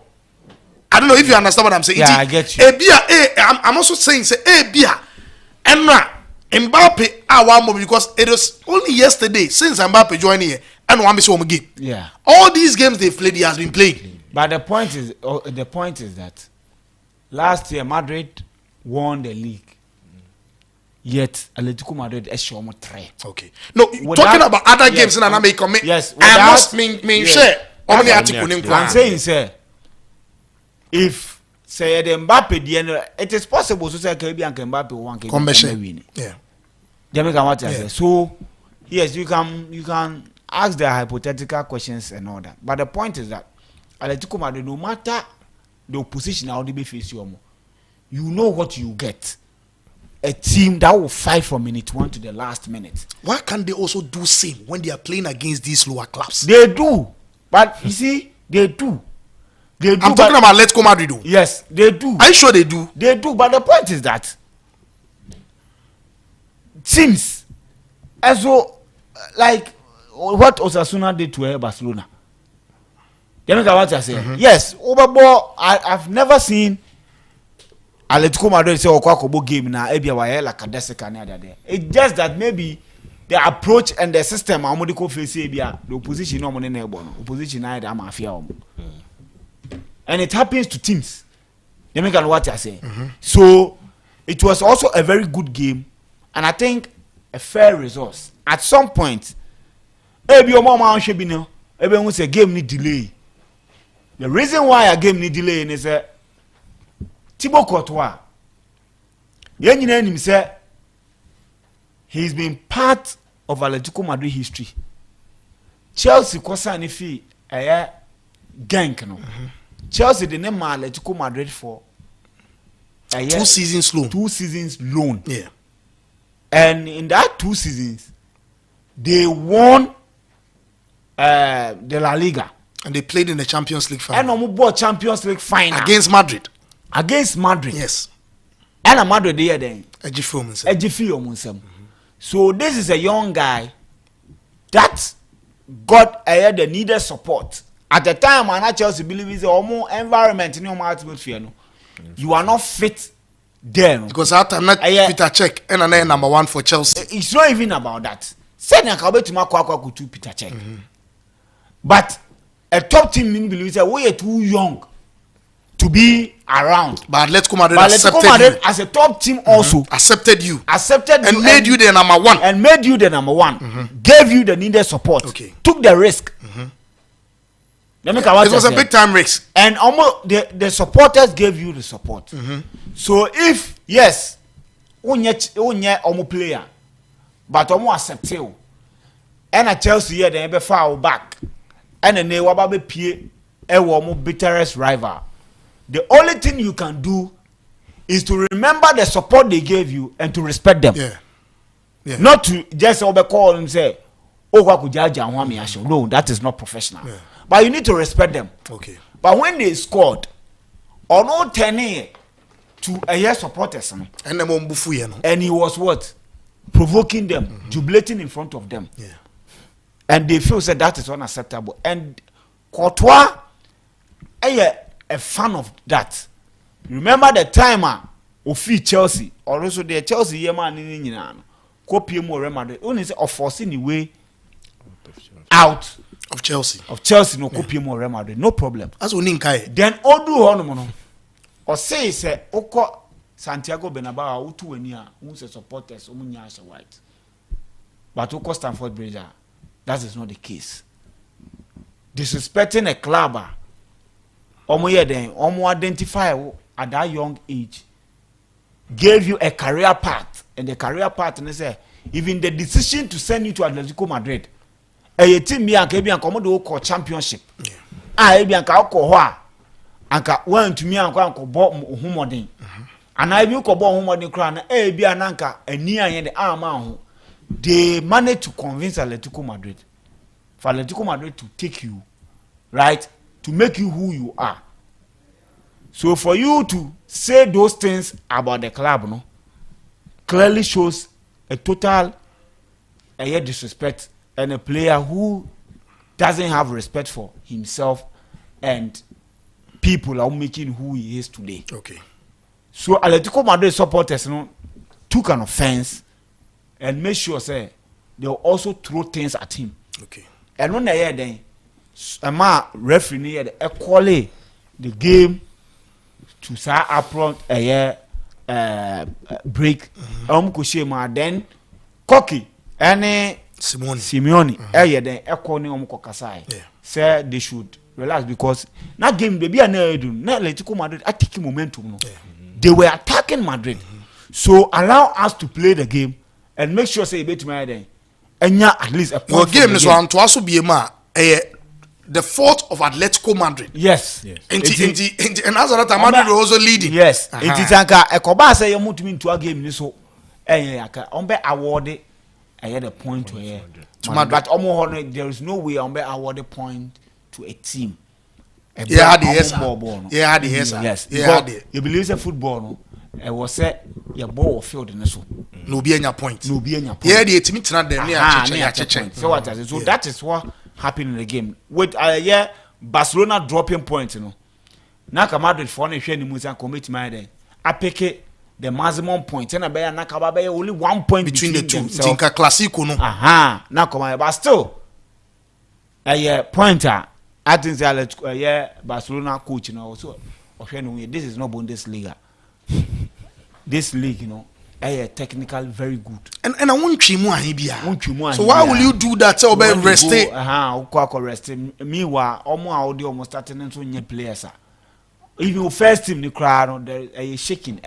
I don't know if you understand what I'm saying. Yeah, I get you. I'm also saying Enra Mbappe one because it was only yesterday since Mbappe joined here and one miss one game. Yeah. All these games they've played, he has been playing. But the point is that last year Madrid won the league. Yet Atletico Madrid is show 3. Okay. No, talking about other games in an commit. Yes. I must mean share. I'm saying sir, if say the Mbappe it is possible to say Caribbean Mbappe one can win. Yeah. So yes, you can ask the hypothetical questions and all that. But the point is that Atletico Madrid, no matter the opposition how they be face you know what you get. a team that will fight from minute 1 to the last minute. Why can't they also do same when they are playing against these lower clubs? They do, but you see, they do. I'm talking about Atletico Madrid. Yes, they do. Are you sure they do? They do, but the point is that teams, as well, like what Osasuna did to Barcelona. You know what I say? Yes, overball. I've never seen Atletico Madrid say Okwakobo game na ebia wa like Kadesika na there. It's just that maybe the approach and the system amodiko face ebia the opposition no money na ebo no. Opposition na dey mafia omo. And it happens to teams. You know what I say? So it was also a very good game, and I think a fair result. At some point, ebia omo ma hwe bi no, ebia hu say game need delay. The reason why a game need delay is Thibaut Courtois. Yen nyina nim say he's been part of Atletico Madrid history. Chelsea kosa ni fi gank no. Chelsea the name Atletico Madrid for 2 seasons loan. 2 seasons loan. Yeah. And in that 2 seasons, they won the La Liga. And they played in the Champions League final. And bought Champions League final against Madrid. Against Madrid. Yes. And Madrid there then. Ejifio. So this is a young guy that got the needed support. At the time, and Chelsea believe is almost environment in your atmosphere. No, you are not fit there. No? Because at time not Peter Cech and another number 1 for Chelsea. It's not even about that. Said Nakabe to Makwa to Peter Cech. But a top team believes that we are too young to be around. But Atletico Madrid accepted you. As a top team also accepted you. Accepted and you made you the number 1. And made you the number 1. Gave you the needed support. Okay. Took the risk. It was a big time risk. And almost the supporters gave you the support. So if yes, unye omo player, but omo accept you. And a Chelsea here then be far back. And then they waba be pie omo bitterest rival. The only thing you can do is to remember the support they gave you and to respect them. Yeah. Not to just call and say, "Oh, no, that is not professional." Yeah. But you need to respect them. Okay. But when they scored, or no 10 to a year supporters, and he was what? Provoking them, jubilating in front of them. Yeah. And they feel that that is unacceptable. And Courtois, a fan of that. Remember the timer of Chelsea, or also the Chelsea man in copy more remember only say of forcing the way out of Chelsea. No copy more remember no problem. As Oninkai. Then Odu Honomono or say Oko Santiago Bernabeu utu enia who supporters omunya white. But Oko Stamford Bridge, that is not the case. Disrespecting a club, omo identify at that young age, gave you a career path, and the career path, and they say, even the decision to send you to Atletico Madrid, a team me and Kebi and Komodo call championship. I be and Kaoko Anka went to me and Uncle Bob Humodin. And I will call Bob Humodin crown, a be an anchor, a near and the arm. They managed to convince Atletico Madrid for Atletico Madrid to take you, right, to make you who you are. So for you to say those things about the club, no, clearly shows a total disrespect and a player who doesn't have respect for himself and people are making who he is today. Okay. So Atletico Madrid supporters, took an offense and made sure say they'll also throw things at him. Okay. And when they hear then, referee here equally the game to say upfront break. Then Koki and Simeone then equally kasai say they should relax because that game they be an Atletico Madrid attacking momentum. They were attacking Madrid. So allow us to play the game and make sure say bet my then and at least a point. Game is one to also be the fault of Atletico Madrid. Yes. And as that Madrid was also leading. Yes. It is a Koba say you move into a game so be awarded the point to here. But there is no way on be awarded point to a team. Yeah, the yes. You believe the football no? It was said your ball field in the so. No be any point. Yeah, the team tonight there. So what is it? So that is what happened in the game. With Barcelona dropping points, you know. Now Madrid for any share Musa commit my day. I pick it the maximum point. And I bear Nakaba only 1 point between the two. Tinka Classico no. Now come but still a pointer. I think they Barcelona coach, you know. So this is not Bundesliga. This league, you know, technical very good. And I want Chimua. So why will you do that? So be resting. Resting. Meanwhile, almost starting to new players. Even first team the crowd, they shaking.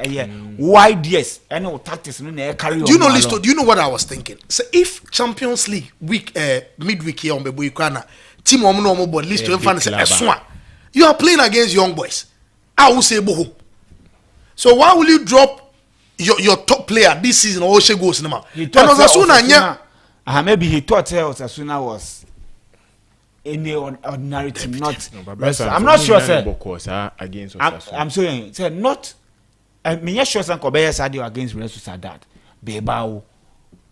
Wide yes, any tactics no carry on. Do you know, Listo? Do you know what I was thinking? So if Champions League week midweek here on Bebuikana, team omo but list to fan say you are playing against young boys. I will say boho. So why will you drop your top player this season or she goes cinema? Maybe he thought Osasuna was in the ordinary team, not. I'm not sure, sir. Against I'm saying, sir, not. I mean, sure, some Kobe Sadio against Real Sociedad, Bilbao,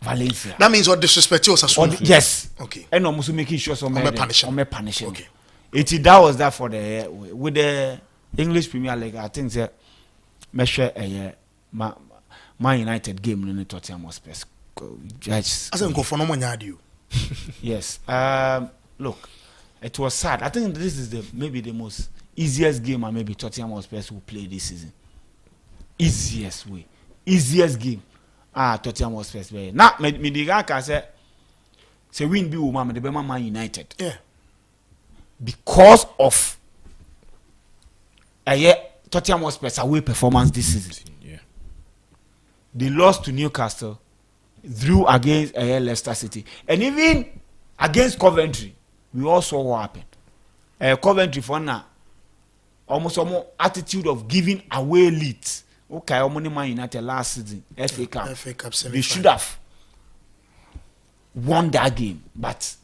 Valencia. That means what disrespect you Osasuna? Yes. Okay. And also making sure some punishing. Okay. That was that for the with the English Premier League. I think that measure Man United game in the Tottenham Hotspur. As I go for no one you. Yes. Look, it was sad. I think this is maybe the most easiest game and maybe Tottenham Hotspur will play this season. Easiest game. Tottenham Hotspur. Now, me the guy can say win be woman the Man United. Yeah. Because of Tottenham Hotspur's away performance this season. Yeah. They lost to Newcastle, drew against Leicester City, and even against Coventry. We all saw what happened. Coventry for now, almost attitude of giving away leads. Okay, Man United last season, FA Cup they should have won that game, but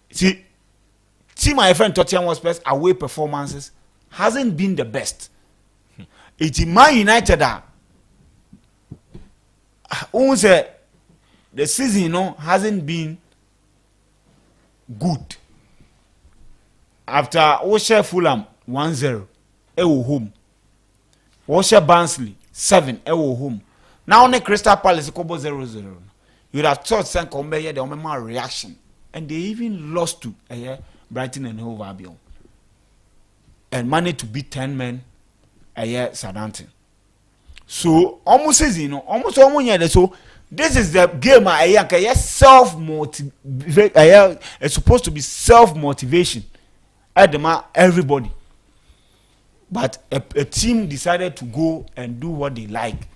see my friend Tottenham Hotspur's away performances hasn't been the best. It's Man United that the season hasn't been good. After Osher Fulham 1-0, home. Osher Barnsley 7, home. Now on the Crystal Palace, 0-0. You would have thought San Combe here the reaction, and they even lost to Brighton and Hove Albion, and managed to beat 10 men Southampton. So almost season, almost so this is the game it's supposed to be self-motivation at everybody. But a team decided to go and do what they like,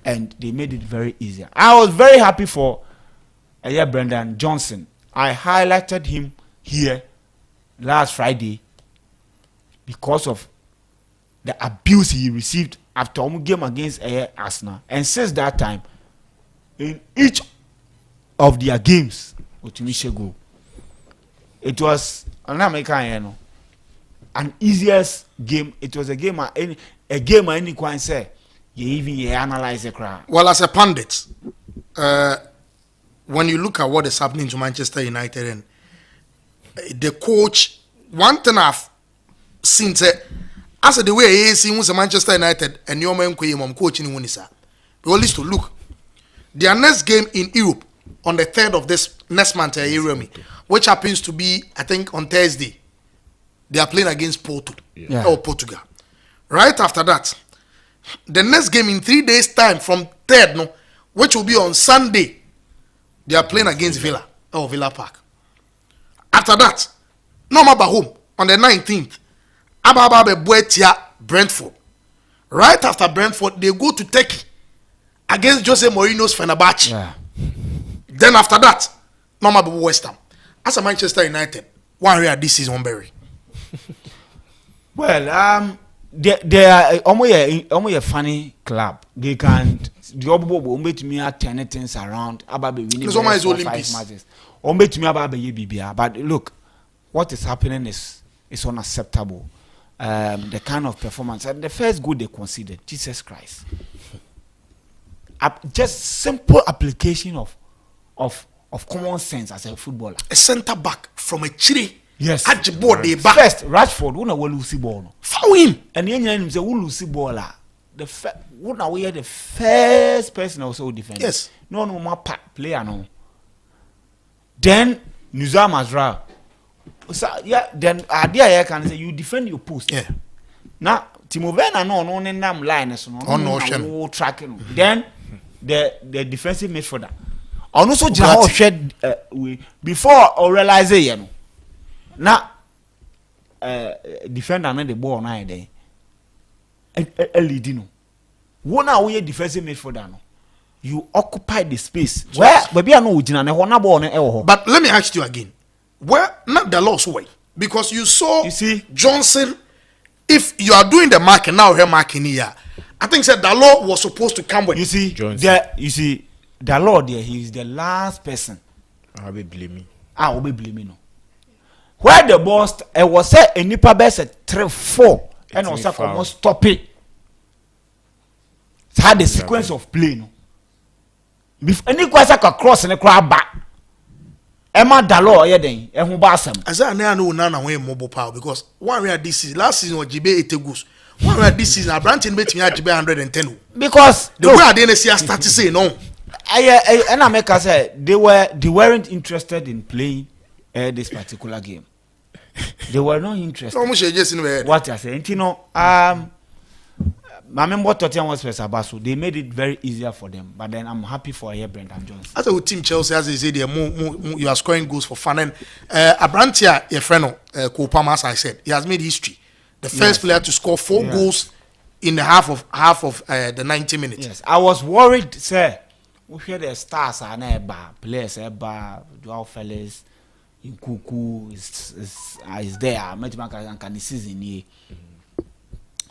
and they made it very easy. I was very happy for Brendan Johnson. I highlighted him here last Friday because of the abuse he received after a game against Arsenal. And since that time, in each of their games, it was an easiest game. It was a game any can say you even analyze the crowd. Well, as a pundit, when you look at what is happening to Manchester United and the coach, one thing I've seen as the way he is in Manchester United and your man coaching in Winisa. We always to look. Their next game in Europe on the 3rd of this next month, which happens to be, I think, on Thursday. They are playing against Portugal. Right after that, the next game in 3 days' time from 3rd, which will be on Sunday, they are playing against Villa Park. After that, Norma home on the 19th, Ababa Buetia Brentford. Right after Brentford, they go to Turkey against Jose Mourinho's Fenerbahce. Yeah. Then after that, Norma West Ham. As a Manchester United, one year this season, Berry. Well, they are almost a funny club. They can't the obobo bet me at 10 things around about winning 4 5 matches. Bet me about BBA. But look, what is happening is unacceptable. The kind of performance and the first goal they conceded, Jesus Christ. Just simple application of common sense as a footballer. A centre back from a Chile. Yes. At the board, they back. First, Rashford, who will lose the ball. Foul him. And the engineer say, who lose the ball. We are the first person also defend. Yes. No more player no. Then Nizam Azra. So yeah, then idea can say you defend your post. Yeah. Now Timo Werner no name line so no tracking. Then the defensive midfielder. And also Jao shed before or realize it. Now defender na the ball na there. Leading. One are we defensive midfielder no. You occupy the space. Where baby I know ujina na hona ball na e. But let me ask you again. Well, not the loss way. Because you saw Johnson, if you are doing the marking now, her marking here, I think said the law was supposed to come with. You see, the law there, he is the last person. I'll be blaming. I will be blaming. No. Where the boss, it was said a nipa best at 3-4, and also almost stop it. It had a sequence of play. No. If any question can cross and a crowd back. Emma Dalo yeden ehun ba asem asa na no na when mobile power because one we this season last season GB 80 goals one we this season Branton betimi GB 110 because the way I didn't see start to say no and America said they weren't interested in playing this particular game. They were not interested. What I say, you know, my member Tottenham was Basu. They made it very easier for them. But then I'm happy for Brendan Johnson. As a team Chelsea, as they say, they are you are scoring goals for fun. And Abrantia, your friend, Kopama, as I said, he has made history. The first player to score 4 goals in the half of the 90 minutes. Yes, I was worried, sir. We hear the stars are never players, Joao Felix, Nkuku is there. Metimaka can season here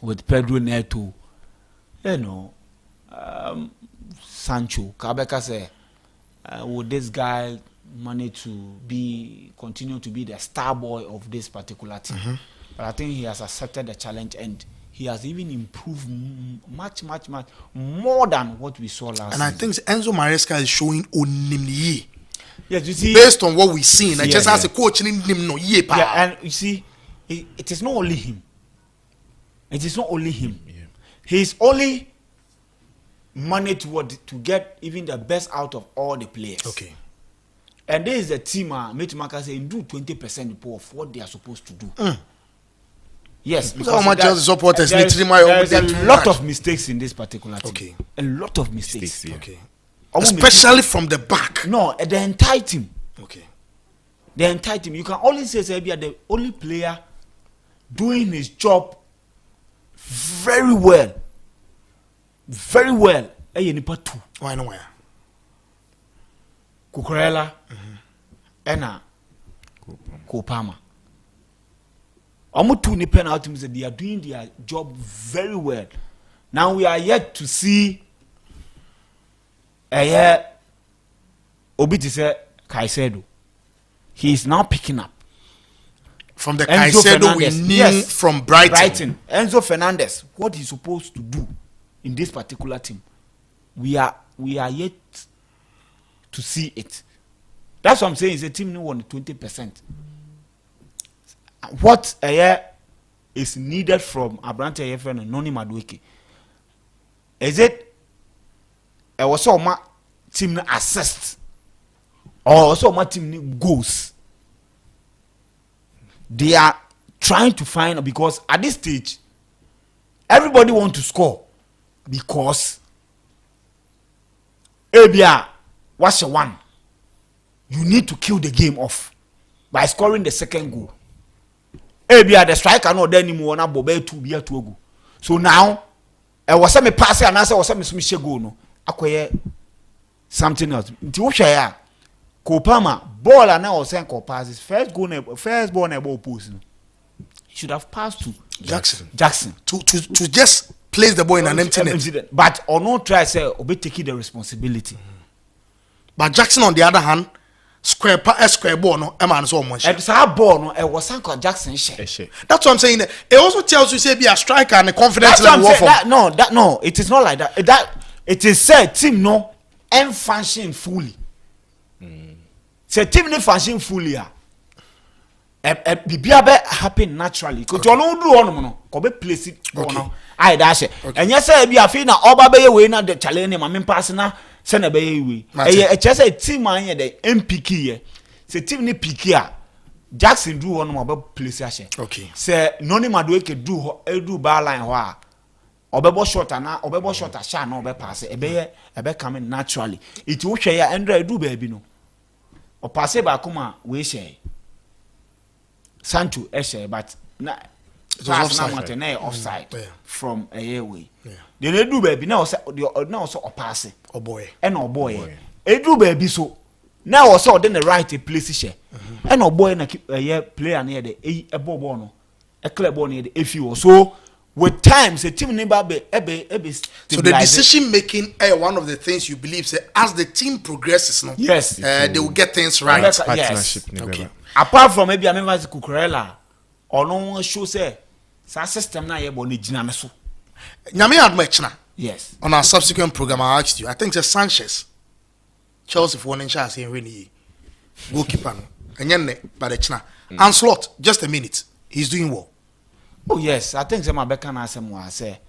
with Pedro Neto. You know, Sancho, Kabeka say, would this guy manage to continue to be the star boy of this particular team? But I think he has accepted the challenge and he has even improved much more than what we saw last season. I think Enzo Maresca is showing onimni. Yes, you see, based on what we've seen, I just as a coach in him no ye. Yeah, and you see, it is not only him. It is not only him. He's only managed to get even the best out of all the players. Okay. And there is a team, Metumaka say, do 20% of what they are supposed to do. Yes, because there is a lot of mistakes in this particular team. Okay. A lot of mistakes. Okay. Especially from the back. No, the entire team. Okay. The entire team. You can only say Serbia the only player doing his job very well. Very well. Nipa 2. Why no where? Kukurela. Ena. Kopama. Omo 2 ni penalty say they are doing their job very well. Now we are yet to see Obi to say Caicedo. He is now picking up. From the Caicedo we knew from Brighton. Enzo Fernandez, what he's supposed to do in this particular team, we are yet to see it. That's what I'm saying. Is a team who won 20%. What is needed from Abrante Yefen and Noni Madueke? Is it also my team assist or also my team goals? They are trying to find, because at this stage everybody want to score because Abia what's your one? You need to kill the game off by scoring the second goal. Abia the striker no there anymore na bobe 2 bia 2 go. So now was some pass and answer was some smish goal no akoye something else. Nti wo hwe ya Kopama ball and now send passes first ball na ball post no. He should have passed to Jackson to just place the ball in an empty net. But or no try say obe taking the responsibility. But Jackson on the other hand, square ball no e man so almost. And so ball no e was Sanko Jackson share. That's what I'm saying. It also tells you say be a striker and a confidence level. No, it is not like that. That it is said team no and function fully. Say team no function fully bibia be happen naturally because you no do on no ko be place it no I dash and yes say bia fe na oba be we na the challenge ma me pass na say na be we e say team man ye the MPK ye say team ni PK a Jackson do on mo be place ahye okay say noni mado ke do bar line ho a obebo shot na obebo shot a sha na obe pass e be come naturally it wo hwe ya Andrew do ba bi no o pass ba kuma we share Sancho Eshe, but na it was offside from a year away. They do baby now so pass it. Oh boy. And oh boy. It do baby so now also then the right place share. And oh boy na a year player near the a ball no a club ball near the if you so with times a team neighbor be so the decision making one of the things you believe say as the team progresses no yes they will get things right. Partnership. Okay. Apart from maybe I remember Kukurela or no show say sa system na ye boni jina me so nyame admechna yes on our subsequent program I asked you I think it's Sanchez Chelsea for one chance in really goalkeeper no enye by the china Anslot just a minute he's doing well. Oh yes I think say my beka na asem wa say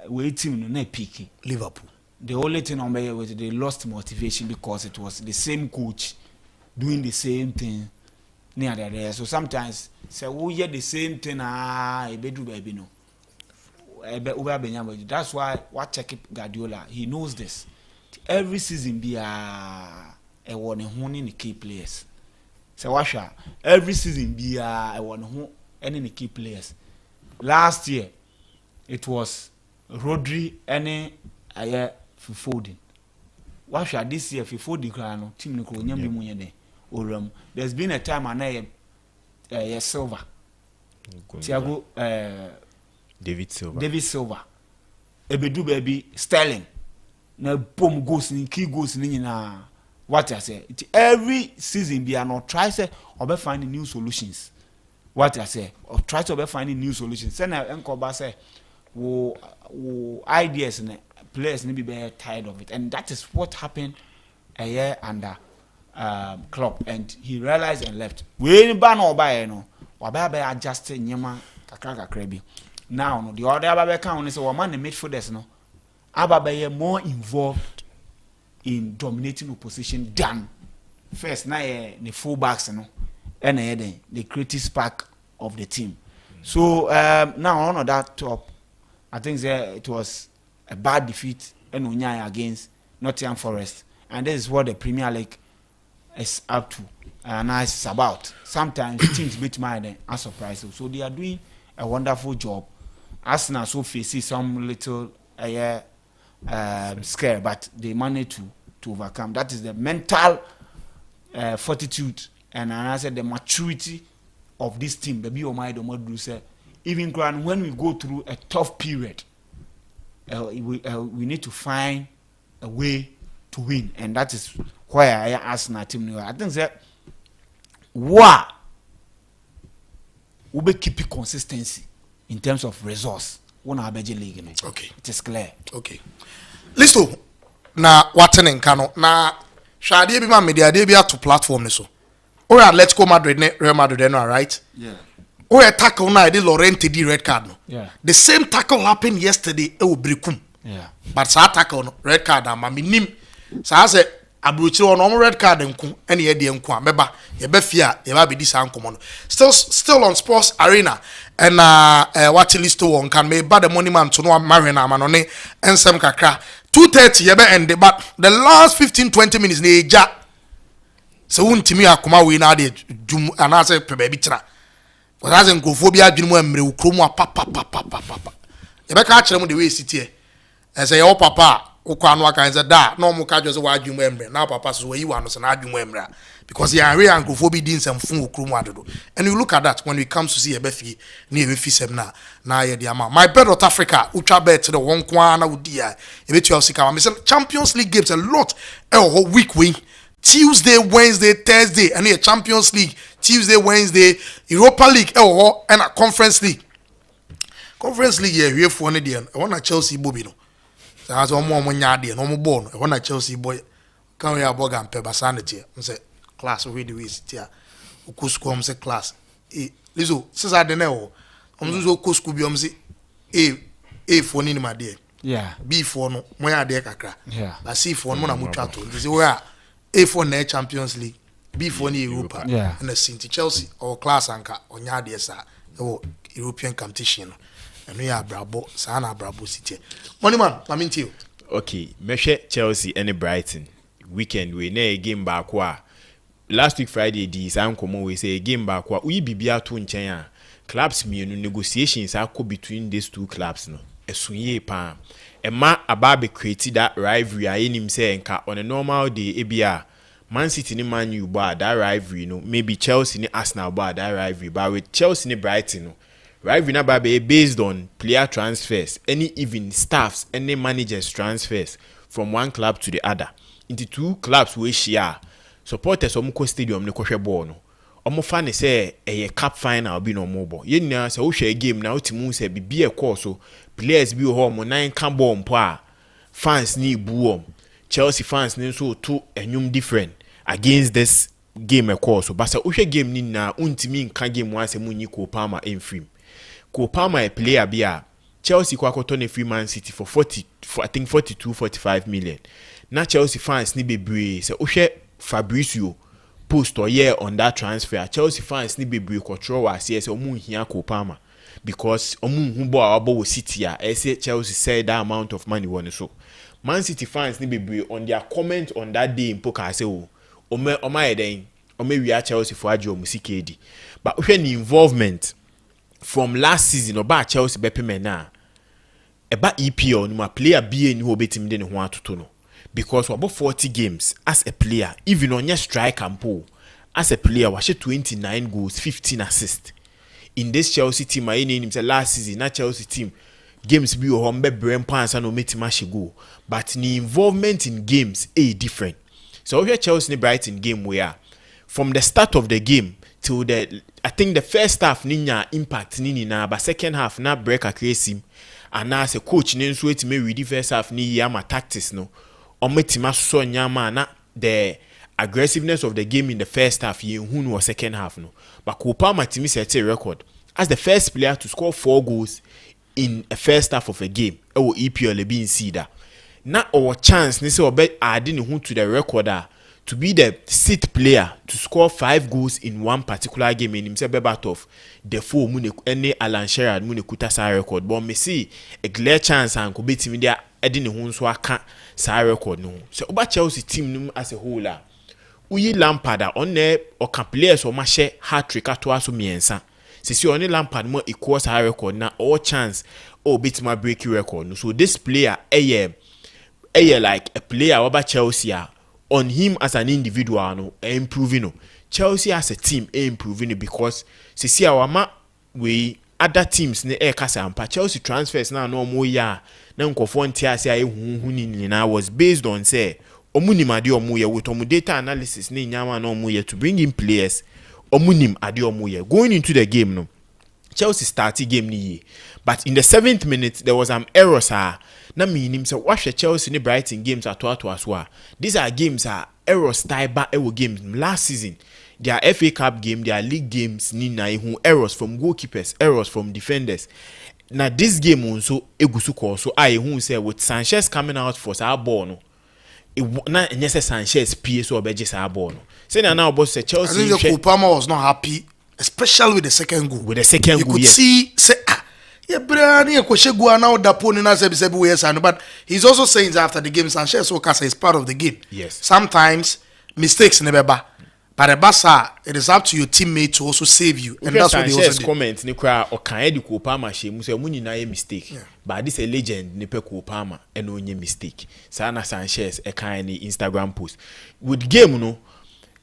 we team no na peak Liverpool the only thing on me was they lost motivation because it was the same coach doing the same thing near there. So sometimes say we hear the same thing e be do baby no. That's why what check Guardiola he knows this. Every season be won in the key players. So washa every season be won any the key players. Last year it was Rodri any Foden. Washa this year Foden no team no ko nyam mu ye there's been a time and Silva Thiago David Silva ebedu baby Sterling na boom goes ni key goes ni na what I say every season be not try say or finding new solutions what I say or try to finding new solutions say na enko say wo ideas and players need be tired of it and that is what happened a year under club and he realized and left. We ban or buy no or by adjusting nyama kakra bi. Now no the other ababe can say one man the midfielders no ababe more involved in dominating opposition than first na the fullbacks no and the creative spark of the team. So now on that top I think it was a bad defeat and against Nottingham Forest and this is what the Premier League is up to and it's about. Sometimes teams beat mine are surprised. So they are doing a wonderful job. Arsenal so faces some little scare, but they manage to overcome. That is the mental fortitude and I said the maturity of this team. The BOMI say even when we go through a tough period, we need to find a way to win, and that is why I asked my team. I think that we be keep consistency in terms of resource. One our budget league, okay, it is clear. Okay, listen. Na watene nkano na shade bi ma media de bi ato platform ne so. O Atletico Madrid ne Real Madrid no right? Yeah. O tackle na the Lorente di red card no. Yeah. The same tackle happened yesterday e Obrekum. Yeah. But sa tackle no red card am minim. Sa say abrochire no red card nko ene ye de nko ameba ye be fia ye ba be di sa nkomo no. Still on Sports Arena and what listo won can me ba the money man to no marina amano ne ensem kakra 2:30 ye be end but the last 15-20 minutes na eja so untimi akoma we na de dum anase pe ba bi tira because as nkofo bi adwene mu amre ukromu papa ye be ka kire mu de we sitie e say your papa Ukwanwa kinds of da, no more catches why you member. Now, Papa, so you want us an argument because you are real angrophobic dins and full crumado. And you look at that when it comes to see a Befi near Fissem now, yeah, the amount. My Bet.AFRICA, Ucha bet to the one kwana would dear. A bit of Sika, Champions League games a lot, a week win. Tuesday, Wednesday, Thursday, and a Champions League, Tuesday, Wednesday, Europa League, and a Conference League. Conference League, yeah, here for an idiot. I want a Chelsea Bobino. That's one more yard, no more born. I want a Chelsea boy. Come here, bog and pepper sanity. I say, class, already with here. Ukusco, say, class. Lizo, since I don't know, I'm so Cusco, say, A for Nini, my dear. Yeah. B for no, where dear Kakra. Yeah. I see for Mona Muchato. This is where A for the Champions League, B for the Europa, yeah. And the Saint Chelsea or class anchor on Yadiasa or European competition. And we are Brabo, Sana Brabo City. Money man, I mean to you. Okay, measure Chelsea and Brighton weekend we na game back wa. Last week Friday this uncommon we say game back wa. We be to nchen clubs me negotiations are between these two clubs no. Esunye pa. Emma Ababe created that rivalry I him say nka on a normal day ebia Man City ni Man U bar that rivalry no maybe Chelsea ni Arsenal bar that rivalry but with Chelsea ni Brighton no rivalry na babe based on player transfers any even staffs any managers transfers from one club to the other into two clubs we share supporters omuko stadium ne kohwe ball no omo fa ne say a cup final be no more ball ye nyina say wo hwe game na otimu say bibie call so players be ho mo nine can ball mpo a fans ni buom Chelsea fans ni so to enyum different against this game a call so but say wo hwe game ni na untimi nka game wa say munyi ko Palmer enfrim ko Palmer a player be a Chelsea kwa koto ne free Man City for 45 million na Chelsea fans ni bebre say wo hwe Fabrizio post or year on that transfer Chelsea fans ni bebre control wa say omu hia ko Palmer because omu hubo abo City a say Chelsea said that amount of money won so Man City fans ni bebre on their comment on that day in poker say o oma eden ome wi Chelsea for ajo musikedi but when involvement from last season about Chelsea bepeme na eba EPL ni ma player be ni ho betim de ne ho atoto no because about 40 games as a player even on your strike and pull as a player was 29 goals 15 assists in this Chelsea team I name say last season na Chelsea team games be o be brain pants and no metima she go but the involvement in games different so here Chelsea ni Brighton game where from the start of the game till the I think the first half ninya impact nini na but second half na break a crazy and as a coach ni nso etime read the first half ni yama tactics no ometima so nyama na the aggressiveness of the game in the first half ye hu was second half no but Palmer timi set a record as the first player to score 4 goals in a first half of a game or EPL being seeda na our chance ni say obe adding hu to the record to be the 6th player to score 5 goals in one particular game in himself bebat of the four mune any Alan Shearer mune kuta sa record but me see a clear chance and could be team there adding hu so aka sa record no so oba Chelsea team as a whole uyi Lampard on there or can players or ma share hat-trick ato so miensa see only Lampard mo equals sa record na all chance bit my break record no so this player like a player over Chelsea on him as an individual no improving no Chelsea as a team improving it because see our ma we other teams ne kasa ampa Chelsea transfers na no more ya na nkofo ntia say hu ni na was based on say omunim ade omuye with omu data analysis ne nyama na omuye to bring in players omunim ade omuye going into the game no Chelsea started game ni but in the 7th minute there was an error sir na meaning say watch the Chelsea ni Brighton games at as well these are games are errors tie back games last season their FA Cup game their league games ni na hu errors from goalkeepers errors from defenders now this game also egusu call so I who say with Sanchez coming out for sa ball no na nyese Sanchez PS or beje sa ball no say now boss say Chelsea I think Palmer was not happy especially with the second goal you could yes. see say yeah brani ekoshegua now daponi na sebi we yes but he's also saying after the game Sanchez Okasa is part of the game yes sometimes mistakes never But the Basa, it is up to your teammate to also save you, and that's what they also do. Comment ni kwa okan di Cole Palmer she mu say mu nyina ye mistake. But this a legend ni pe Cole Palmer and onye mistake. Sana Sanchez e kan ni Instagram post. With game no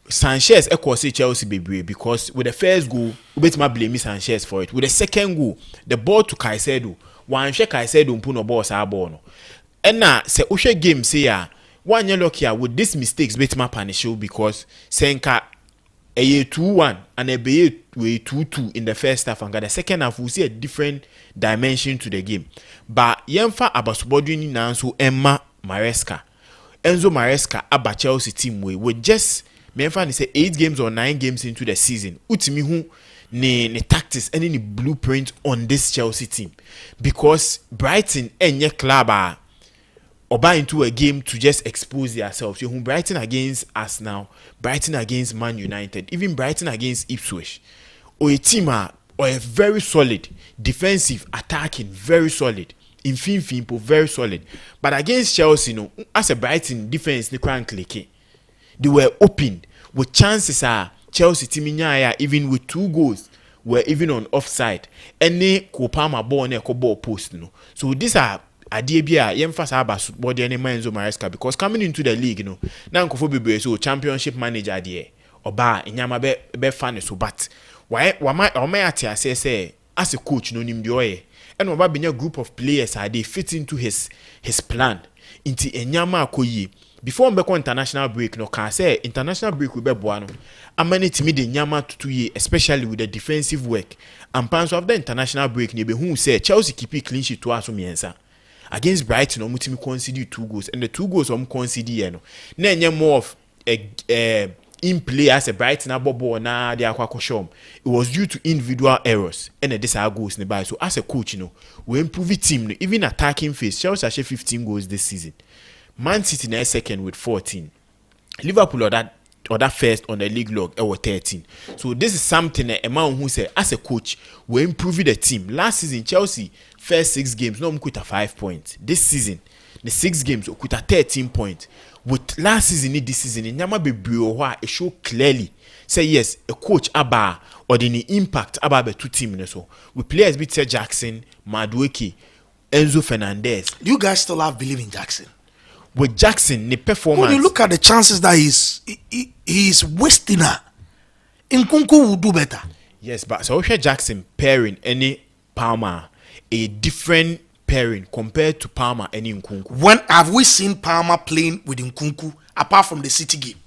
Sanchez e cause Chelsea bebree because with the first goal, we bet ma blame Sanchez for it. With the second goal, the ball to Caicedo, wan hwe Caicedo mpu no ball sa ball no. And na se ohwe game say ya one year lucky with these mistakes bet ma punish you because senka a 2-1 and a be 2-2 in the first half and the second half we see a different dimension to the game. But yemfa abasubodwi ni nanso Emma Maresca. Enzo Maresca aba Chelsea team with just Memphis ni say 8 games or 9 games into the season. Utimi hu ne tactics and ni blueprint on this Chelsea team because Brighton enye club or buy into a game to just expose themselves. You know, Brighton against Arsenal, Brighton against Man United, even Brighton against Ipswich, or a team or a very solid defensive attacking, very solid. In Finfimpo, very solid. But against Chelsea, you know, as a Brighton defense, they can't click it. They were open with chances. Chelsea team even with 2 goals were even on offside. Any Cole Palmer ball ne ball post, you know. So these are Adebia, Yemfasa Abbas, body and Enzo Maresca because coming into the league, you know, now Kofobi so championship manager there, Oba, Inyama be fan so but why my say as a coach, no nim joy, and Oba being a group of players are they fit into his plan into Inyama Koyi. Before we go international break, no can say international break will be buano. I manage to meet the Nyama to 2 years, especially with the defensive work. And plans of the international break, ne be who say Chelsea keep it clean sheet to us answer. Against Brighton, we conceded 2 goals, and the 2 goals conceded. No, more of in play as a Brighton ball na they are showing. It was due to individual errors, and this are goals nearby. So as a coach, you know, we improve the team, even attacking phase. Chelsea actually 15 goals this season. Man City now second with 14. Liverpool or that first on the league log was 13. So this is something a man who said as a coach we improve the team. Last season Chelsea first 6 games no quit 5 points. This season the 6 games quit 13 points. With last season this season nyama bebree it show clearly say yes a coach aba or the impact aba be 2 team so with players be Jackson, Madueke, Enzo Fernandez. Do you guys still have belief in Jackson? With Jackson, the performance. When you look at the chances that he's wasting her, Nkunku will do better. Yes, but so Jackson pairing any Palmer a different pairing compared to Palmer and Nkunku. When have we seen Palmer playing with Nkunku apart from the City game?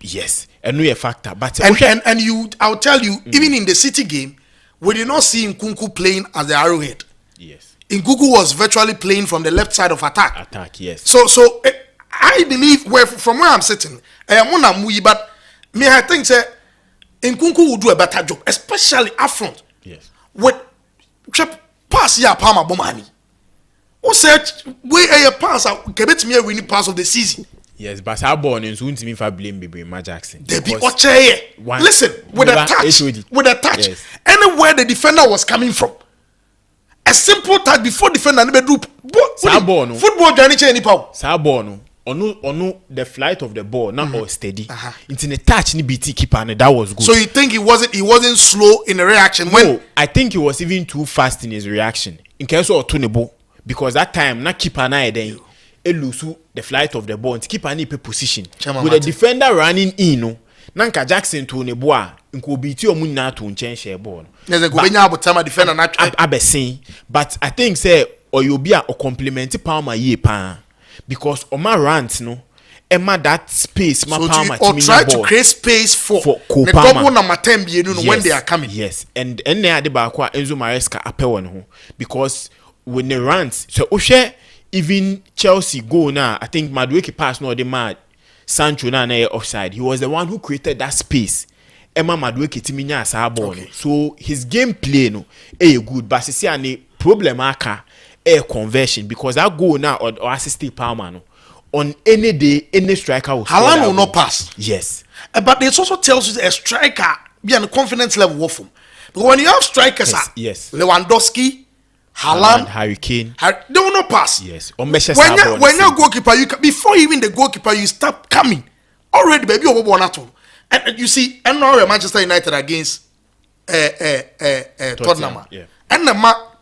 Yes, and no a factor. But and you, I'll tell you, even in the City game, we did not see Nkunku playing as the arrowhead. Yes. Nkunku was virtually playing from the left side of attack. Yes. So I believe from where I'm sitting, but me I think say Nkunku will do a better job, especially up front. Yes. With pass ya Palmer bomani. Who said we a pass get me a winning pass of the season? Yes, but our born in soon to me for blame baby Ma Jackson. They be listen with a touch, yes. Anywhere the defender was coming from. A simple touch before defender never do football journey any power. Sabono onu the flight of the ball not all steady. It's in a touch ni BT keeper and that was good. So you think he wasn't slow in the reaction? No, I think he was even too fast in his reaction. In case of Tunebo because that time na keeper na then elusu the flight of the ball and keeper ni pe position with the defender running in no. Nanka Jackson to Neboa nko biti omu na to nchen share ball. Yes, go benya abotama defender na abesin. But I think say Oyobia or complement Palmer ye pa because Oma rant no Emma that space ma Palmer or try to create space for Cole the double number 10 yes. When they are coming. Yes, and they are the bakwa Enzo Maresca apewa no because when the rants so Oshe even Chelsea go now I think Madueke pass no the mad Sancho na offside. He was the one who created that space. Emma Madueke timinya sa ball. So his gameplay no good but see any problem aka conversion because that goal now or assist Palmer no on any day any striker will Haaland will not pass. Yes. But it also tells you a striker be on the confidence level of him. But when you have strikers yes. Lewandowski, Haaland, Harry Kane, they will not pass. Yes. When you're goalkeeper, before even the goalkeeper, you start coming already, baby. And you see, and now Manchester United against Tottenham. Yeah. And the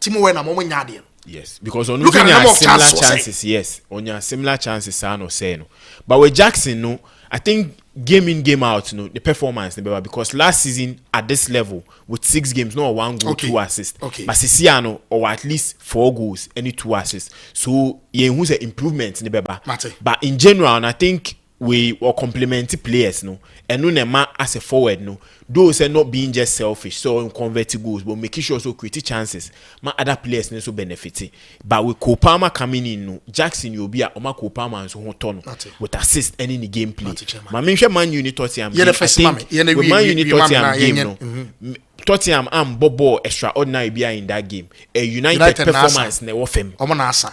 Timo when I'm on Yadian. Yes, because on Look at the number of similar chances, yes, on your similar chances, no say no. But with Jackson, no, I think game in, game out, no, the performance, no, because last season at this level with 6 games, no 1 goal, 2 assists. Okay. But Sisiano or at least 4 goals, any 2 assists. So yeah, who's an improvement in the beba. But in general, and I think we or complementary players, no, and no nema as a forward, no. Those are not being just selfish, so converting goals, but making sure so create chances. My other players also benefit. But with Kopama coming in, no, Jackson you'll be a Oma Kopama and so on with assist and in the gameplay. My main Man Unit Tottenham. Yeah, the first Man Unit Tottenham game, no. Tottenham and Bobo extraordinary be in that game. A United performance ne ofem.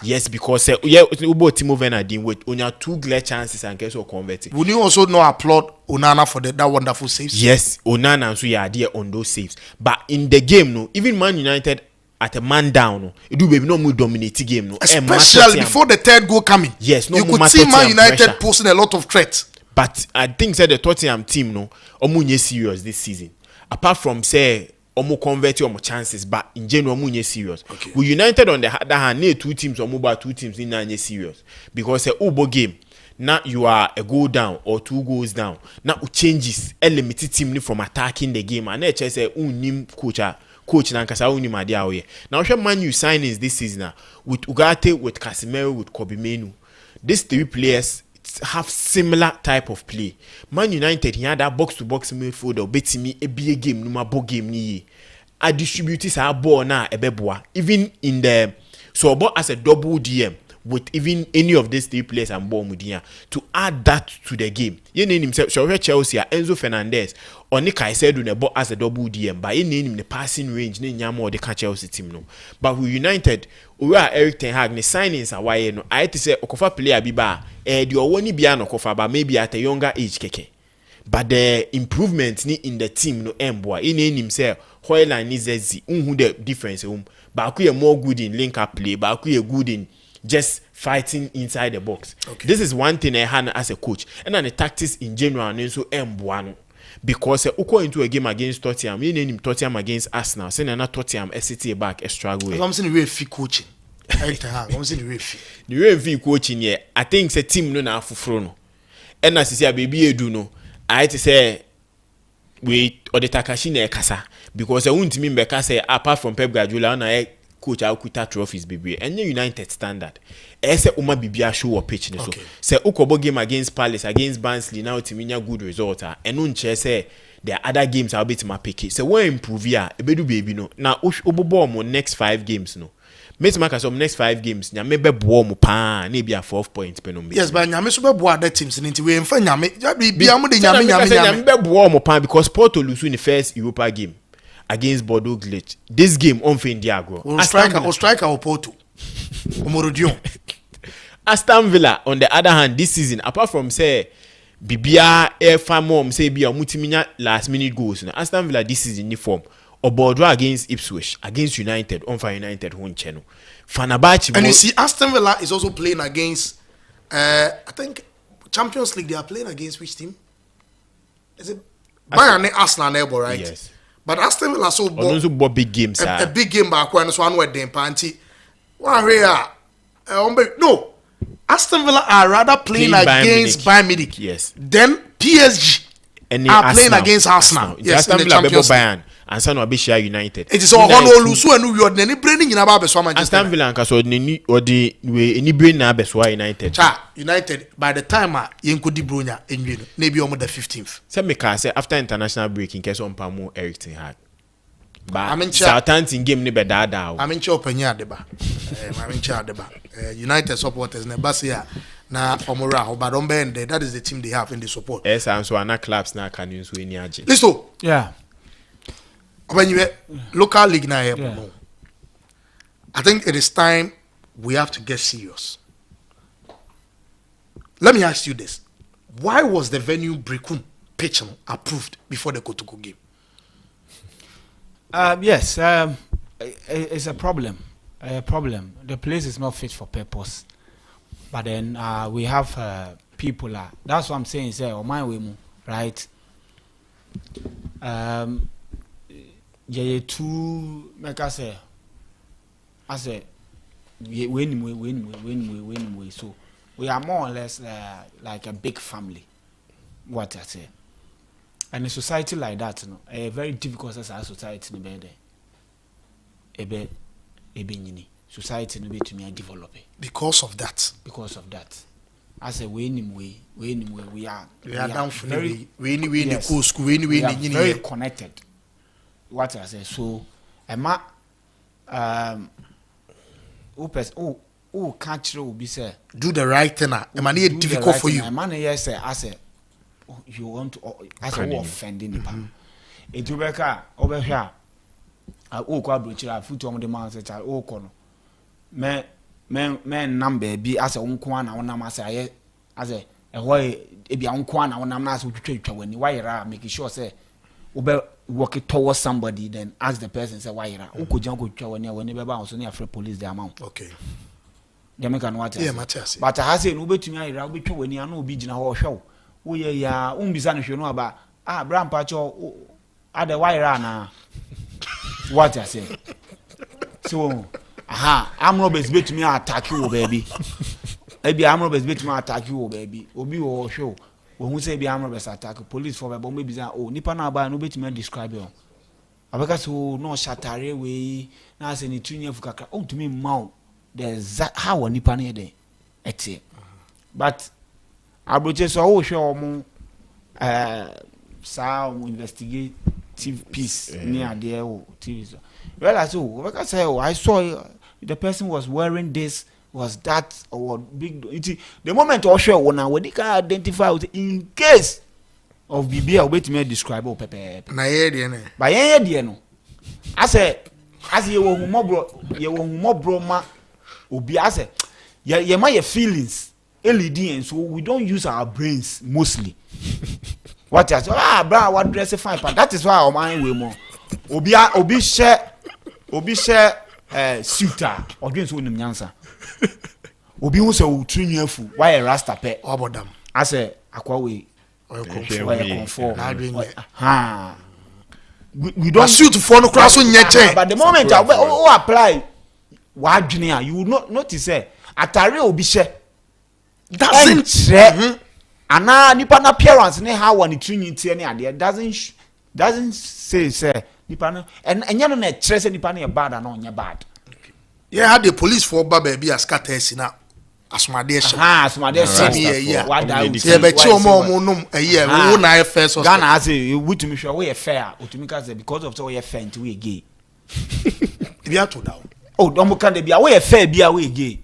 Yes, because yeah, Ubo Timo Werner did with only 2 clear chances and get so converted. Would you also know applaud Onana for that wonderful saves? Yes, Onana and so yeah, there on those saves. But in the game, no, even Man United at a man down, no, it do be no more dominating game, no. Especially before the 3rd goal coming. Yes, no, you could see Man United pressure. Posing a lot of threats. But I think that the Tottenham team, no, omunye serious this season. Apart from say omo convert omo chances, but in general omunye serious. Okay. We United on the other hand, 2 teams omo ba 2 teams in nanye serious because a Ubo game. Now you are a goal down or 2 goals down. Now it changes a limited team from attacking the game. And just say unim coach nankasa unim adia oye. Now we Man U signings this season with Ugarte, with Casemiro, with Kobe Menu. These 3 players have similar type of play. Man United he had that box to box midfielder bet me a big game no more game ni. I distribute our ball now a beboa even in the so about as a double DM with even any of these 3 players and ball mudia to add that to the game. You name himself so Chelsea Enzo Fernandez or Nick I said on a ball as a double DM but you name him the passing range ne nyamo the Chelsea team no. But we United we are Eric Ten Hag ne signings are why no I to say Okofa player biba the only be an Okofa but maybe at a younger age keke. But the improvement ni in the team no boy in himself Hoyland is who the difference but we are more good in link up play but we are good in just fighting inside the box. Okay. This is one thing I had as a coach. And then the tactics in general and so no. Because uko into a game against Tottenham, you name Tottenham against Arsenal, saying another Tottenham SCT back a struggle. I'm saying the way fee coaching. I'm saying the way fee. The way fee coaching yeah, I think it's a team no na fufro. And as you say baby do no, I had to say we or the Takashi na kasa because I won't mean because apart from Pep Guardiola na coach Akuta trophies baby and United standard ese uma bibia show or pitch so say ukobo game against Palace against Barnsley now timinya good result and unche say the other games I'll be to my pick so we improve ya ebedu baby no na obobo mo next 5 games no mate make some next 5 games nya mebe bo mo pa na bia 4 points pe no yes but nya me so be bo other teams nti we mfa nya me bia mo de nya me mebe bo mo pa because Porto lose in the first Europa game against Bordeaux Glitch. This game on Diago. Striker or Porto. Omorodion. Aston Villa on the other hand this season apart from say Bibia Air Farm say be a multiminia last minute goals. Aston Villa this season uniform or Bordeaux against Ipswich against United on for United home channel. Fenerbahce and you see Aston Villa is also playing against I think Champions League they are playing against which team? Is it Bayern Arsenal neighbor right? Yes. But Aston Villa so bought big games. A big game back when so one word them panty. No. Aston Villa are rather playing against Bayern Munich. Yes. Then PSG are playing against Arsenal. Yes, Aston Villa Bayern and San Wabishia United. It is all Lusu and you are any brain in about Manchester. Aston Villa and Casodini or the any brain na Beswa United. United by the time Yenkudi Brunya in maybe almost the 15th. Some make say after international break in case on Pamo Eric Ten Hag. But Southampton game ni bedada. I'm in chop enya deba. I'm in chop deba. United supporters ne basia na omora but on bend that is the team they have in the support. Yes, and so ana clubs na can use we ni age. Listen. Yeah. When you local league now, I think it is time we have to get serious. Let me ask you this: why was the venue Brecum pitch approved before the Kotoko game? Yes, it's a problem. The place is not fit for purpose. But then we have people. That's what I'm saying. Say, oh my way, right? Yeah, two like I say when so we are more or less like a big family. What I say. And a society like that, you know, a very difficult as a society in bed. Ebe society no be to me develop because of that. Because of that. As a way we are down for very the school we are very connected. What I say, so Emma who catch will be say do the right thing. It difficult for you. Man, yes, say I say you want to as a offending the pan. It will be over here. Kwa brochira futu omo de man say child kono men number bi as a unko na wonam as aye as a hoy e bia unko na wonam na as twetwa wani wayera make sure say we work towards somebody, then ask the person say wayera ukojan ko twetwa wani be ba so na afre police the amount. Okay. They make an what? Yeah, Matthias. But I say no betumi ayera obetwa wani ana obi gina ho hwe wo ye ya umbisa no hwe no aba bram pacho ade wayera na what I say. So, I'm robbers bet me attack you, baby. Maybe I'm robbers bet me attack you, baby. Obi or show. When we say be I'm robbers attack police for a bomb, maybe nipa na ba no bet me describe you. Abeka so no shatare we na say ni tunya fukaka. Oh to me mount. There's how nipa na dey. Ete. But abroche so wo hwe omo sa investigate piece near there TV. Well, I say, I saw the person was wearing this, was that, or big. The moment I show when we can identify in case of BB, I'll bet me describe Pepe. Na ye by ye no. I say, as you were more bro, ma, obi. I say, yeah, my feelings, LED, and so we don't use our brains mostly. What I say, bra, what dress a fine, but that is why our mind way more. Obi share suitor or dreams with nyansa. Obi who say train you fu why a rasta pe obodam. I say akwa we we don't suit for no cross on your but the moment I apply what junior you will not notice say atare obi share doesn't ana nipa na appearance ne how one train you tie ne ade doesn't say nipa no enya no na kire say nipa no e bad and onya bad. Yeah, had the police for baby as scatters na asumade she. Asumade she. What that we say be chi omo num wo na first hospital. Ghana say we to me sure we fair. Otumi ka say because of so we fair nti we gay. Bia to down. Oh, don kan dey bia we fair bia we gay.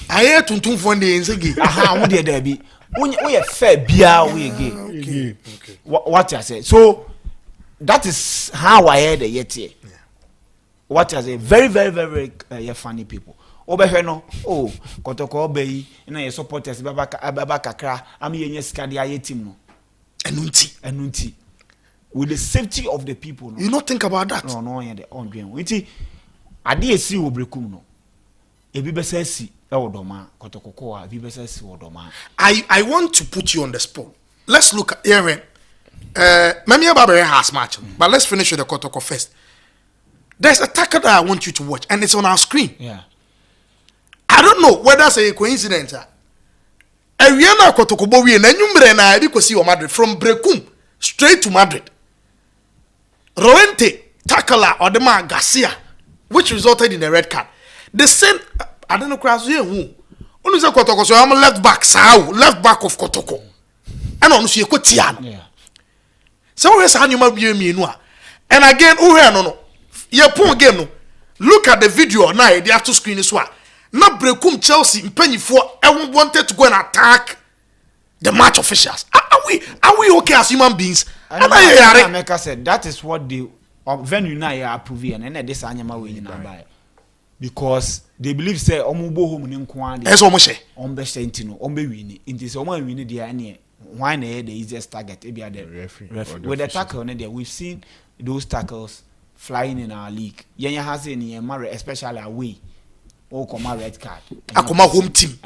Aye tuntun fo dey nse gay. Wo dey there bi. We fair bia we gay. Okay. What I say. So that is how I heard the yet here. What I say, very, very, very, very funny people. Obehwe no, kotoko obeyi, na ye supporters baba kakra, ami yenye skadi aye team no. Enunti. With the safety of the people no. You not think about that? No, yeah, the ondwen. Nti ade esi obrekum no. Ebi besa esi e wodoma, kotoko ko a ebi besa esi wodoma. I want to put you on the spot. Let's look at here. Mami Babere has match, but let's finish with the Kotoko first. There's a tackle that I want you to watch, and it's on our screen. Yeah. I don't know whether it's a coincidence. Ariana Kotoko Bowie and Numbre na Ebikosi or Madrid from Brekum straight to Madrid. Roente tackler or the man Garcia, which resulted in a red card. The same I don't know cross here who. Only say Kotoko so I'm left back of Kotoko. And on you Kotiano. Yeah. So where's Anuma be no? And again, no. Your poor game no. Look at the video now. They have to screen this one. Now Brekum Chelsea penny for everyone wanted to go and attack the match officials. Are we okay as human beings? America said that is what the venue now are approving, and this animal way in buy because they believe say omubo home ni nkwande. Eso mo she. Ombe sentino, ombe wini. Inti so omo wini dey ane. Why na the easiest target? Ebi the referee. With the tackle there, we've seen those tackles flying in our league. Yenya has any especially away. Or come red card. Akoma home team.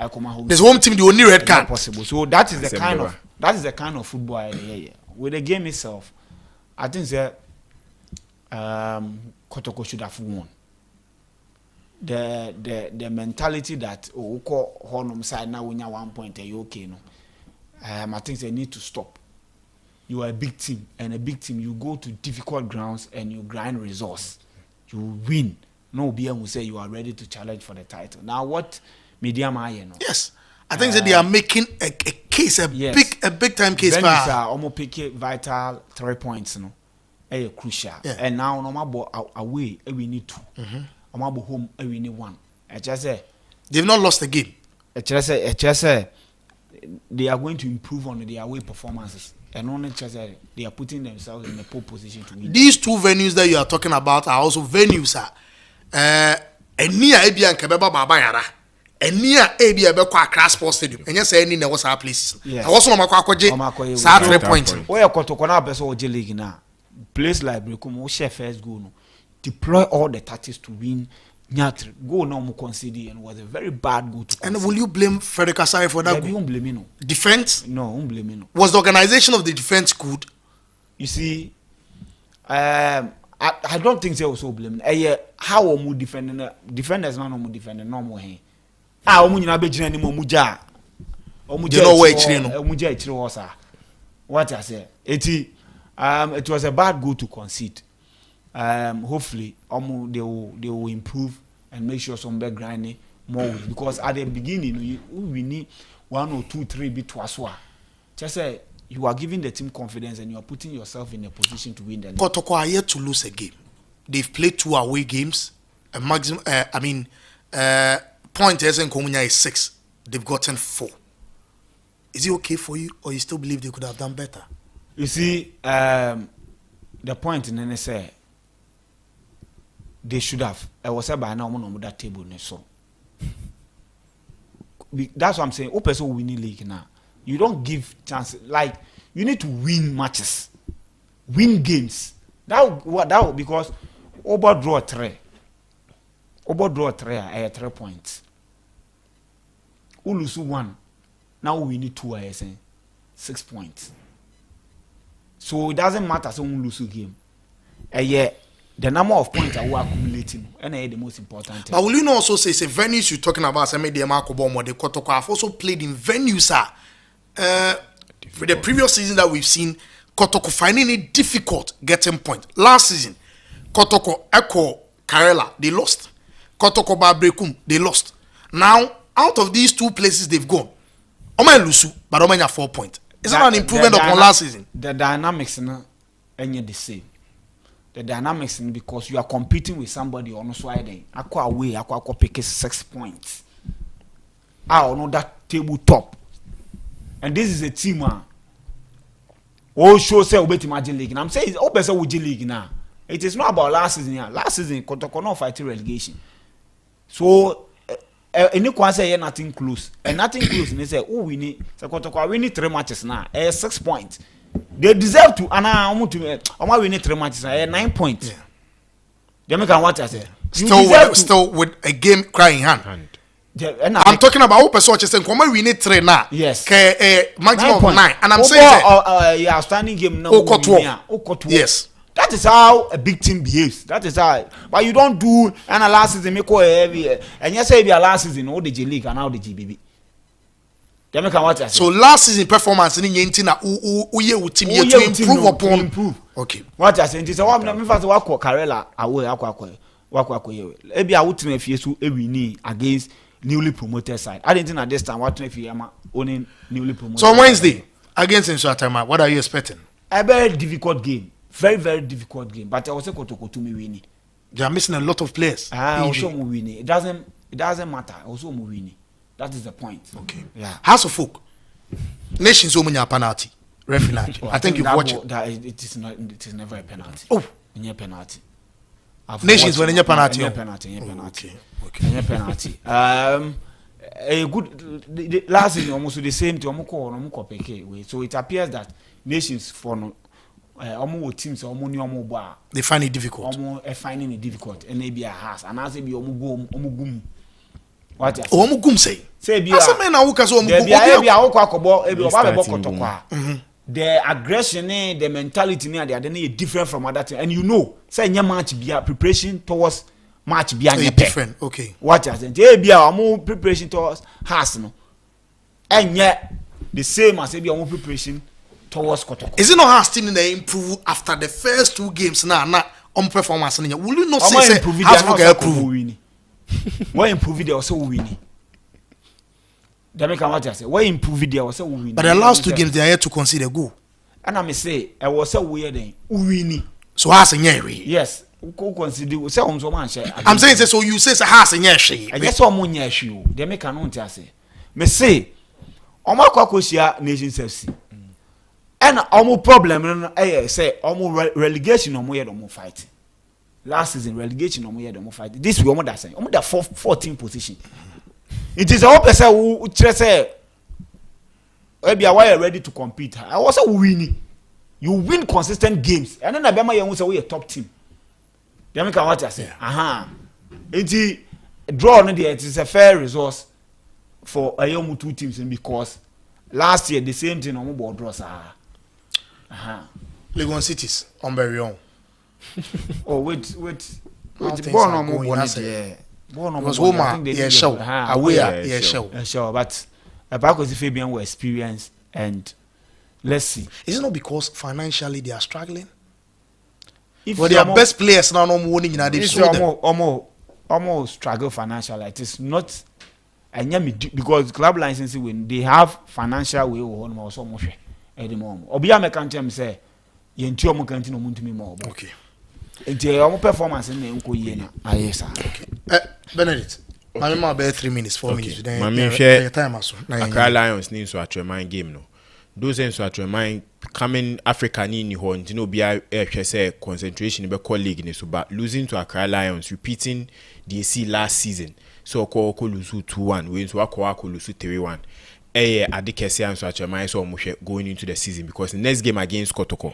There's home team the only red card possible. So that is the kind of football I hear. With the game itself, I think that Kotoko should have won. The mentality that call Hornum side now when you 1 point you okay no. I think they need to stop. You are a big team, and a big team you go to difficult grounds and you grind resource. You win. No BM will say you are ready to challenge for the title. Now what medium are you know? Yes. I think that they are making a case, a big time case. Venues are almost pick vital 3 points, no, crucial. Yeah. And now no matter away, we need 2. No matter home, we need 1. I just say they've not lost the game. I just say they are going to improve on their away performances, and only just they are putting themselves in a pole position to win. These 2 venues that you are talking about are also venues. Near Abian Kabeba Baba Yara. And near ABA Accra Sports Stadium, and yes, any was our place. I was on my 3 points. Where Kotokona Beso J League now, place like Brekum, share first go no, deploy all the tactics to win. Nyat go no more concede and was a very bad goal to concede. And will you blame Frederick Asare for that? You won't blame me no. Defense? No, won't blame me no. Was the organization of the defense good? You see, I don't think they also blame. How are we defending? Defenders no more defending no more. Omu nyina be gina ni mo muja. Omuja no way chire no. Omuja chire wo sa. What I say? It was a bad goal to concede. Hopefully they will improve and make sure some back grinding more because at the beginning we need 1 or 2 3 bit waswa. Just say you are giving the team confidence and you are putting yourself in a position to win the league. Kotoko are yet to lose a game. They've played 2 away games. A maximum point is 6. They've gotten 4. Is it okay for you, or you still believe they could have done better? You see, the point in NSA, they should have. I was by now on that table. So that's what I'm saying. Open so winning league now. You don't give chances. Like you need to win matches, win games. That because over draw 3. Over draw 3 at 3 points. Ulusu 1. Now we need 2 saying 6 points. So it doesn't matter so Ulusu game. The number of points that we are accumulating and the most important thing. But will you not also say venues you're talking about some media Marcobomo the Kotoko have also played in venues for the previous season that we've seen Kotoko finding it difficult getting points. Last season, Kotoko Echo Karela, they lost. Kotoko Babrekum, they lost. Now, out of these 2 places they've gone, Oma Lusu, but Oma 4 points. Is that an improvement upon last season? The dynamics are the same. The dynamics because you are competing with somebody on Sweden. Aqua away, Aqua pick 6 points. On that tabletop. And this is a team. Oh, show say we beat Imagine League. And I'm saying it's open so with League now. It is not about last season. Last season, Kotoko no fighting relegation. So, any one say nothing close. And nothing close. And they say, oh, we need. So Kotoko we need 3 matches now. 6 points. They deserve to. And we need 3 matches. 9 points. Yeah. They make what I say. Still with a game crying hand. I'm talking about open so just saying we need 3 now. Yes. Maximum of 9. And I'm saying yeah, standing game now. Yes. That is how a big team behaves. That is how. But you don't do analysis and make heavy. And you say your last season, all the J League and now the GBB. They make what I say. So last season performance in Yentina, who team here to improve upon. Improve. Okay. What I say is, I want to first work Karela away. Ebi I would to if you every knee against newly promoted side. I didn't think at this time what if you am owning newly promoted. So on Wednesday against Nshatama, what are you expecting? A very difficult game. Very, very difficult game. But I was Kotoko to me winning. They are missing a lot of players. Also winning. It doesn't matter. Also winning. That is the point. Okay. Yeah. House of Folk. Nations Omanya penalty. Referee. I think you've watched it. It is never a penalty. Oh. Any penalty. Nations when any penalty. Any penalty. Okay. Any penalty. A good last season almost the same to Omoko Peke. So it appears that Nations for no teams they find it difficult. Finding it difficult, and maybe a house, and as be omugum. What omugum say? Say be as a man, I will cast the aggression the mentality they are different from other things, and you know say any match be preparation towards match be different. Okay, what I say be our preparation towards has no and yet the same as be our preparation towards Kotoko. Is it not has still improve after the first 2 games now on performance? Will you not say improve why improve it also winning? They make what I say. Why improve it also winning? But the last 2 games they are yet to concede a goal. And I may say I was so weird winning. So has a nyeri. Yes, who consider say on so much. I'm saying so you say has a nyeri. I guess some money issue. They make an own say. Me say Oma Kwakosia Nations FC. And almost problem say almost relegation no more no fight. Last season relegation no more fight. This we almost that say. Almost that 14th position. It is all person who say maybe why you ready to compete. I was a winning. You win consistent games. And then Abema you say we a top team. They make what I say. It draw no there, it is a fair resource for a young 2 teams because last year the same thing on board draws. Legon Cities on very own. Oh wait. Born on more was Homa, yeah, show. Aware, yeah, show. Sure, but because the Fabian were experienced and let's see. Is it not because financially they are struggling? If but their best players now no winning in they show them. Almost struggle financially. It is not because club licensing when they have financial way or so much at the moment. Obia me can tell say yentu omo kan no muntumi more. Okay. Enti omo performance na enko yie na. Yes sir. Okay. Benedict. Okay. My about 3 minutes, 4 minutes. Then my share time aso. Accra Lions ni so atreman game no. Those in so atreman coming Africa ni ho nti no bia ehwe say concentration be call league ni so but losing to Accra Lions repeating the AC last season. So ko lose 2-1 we so akwa lose 3-1. Adikese and so atreman so omo going into the season because the next game against Kotoko.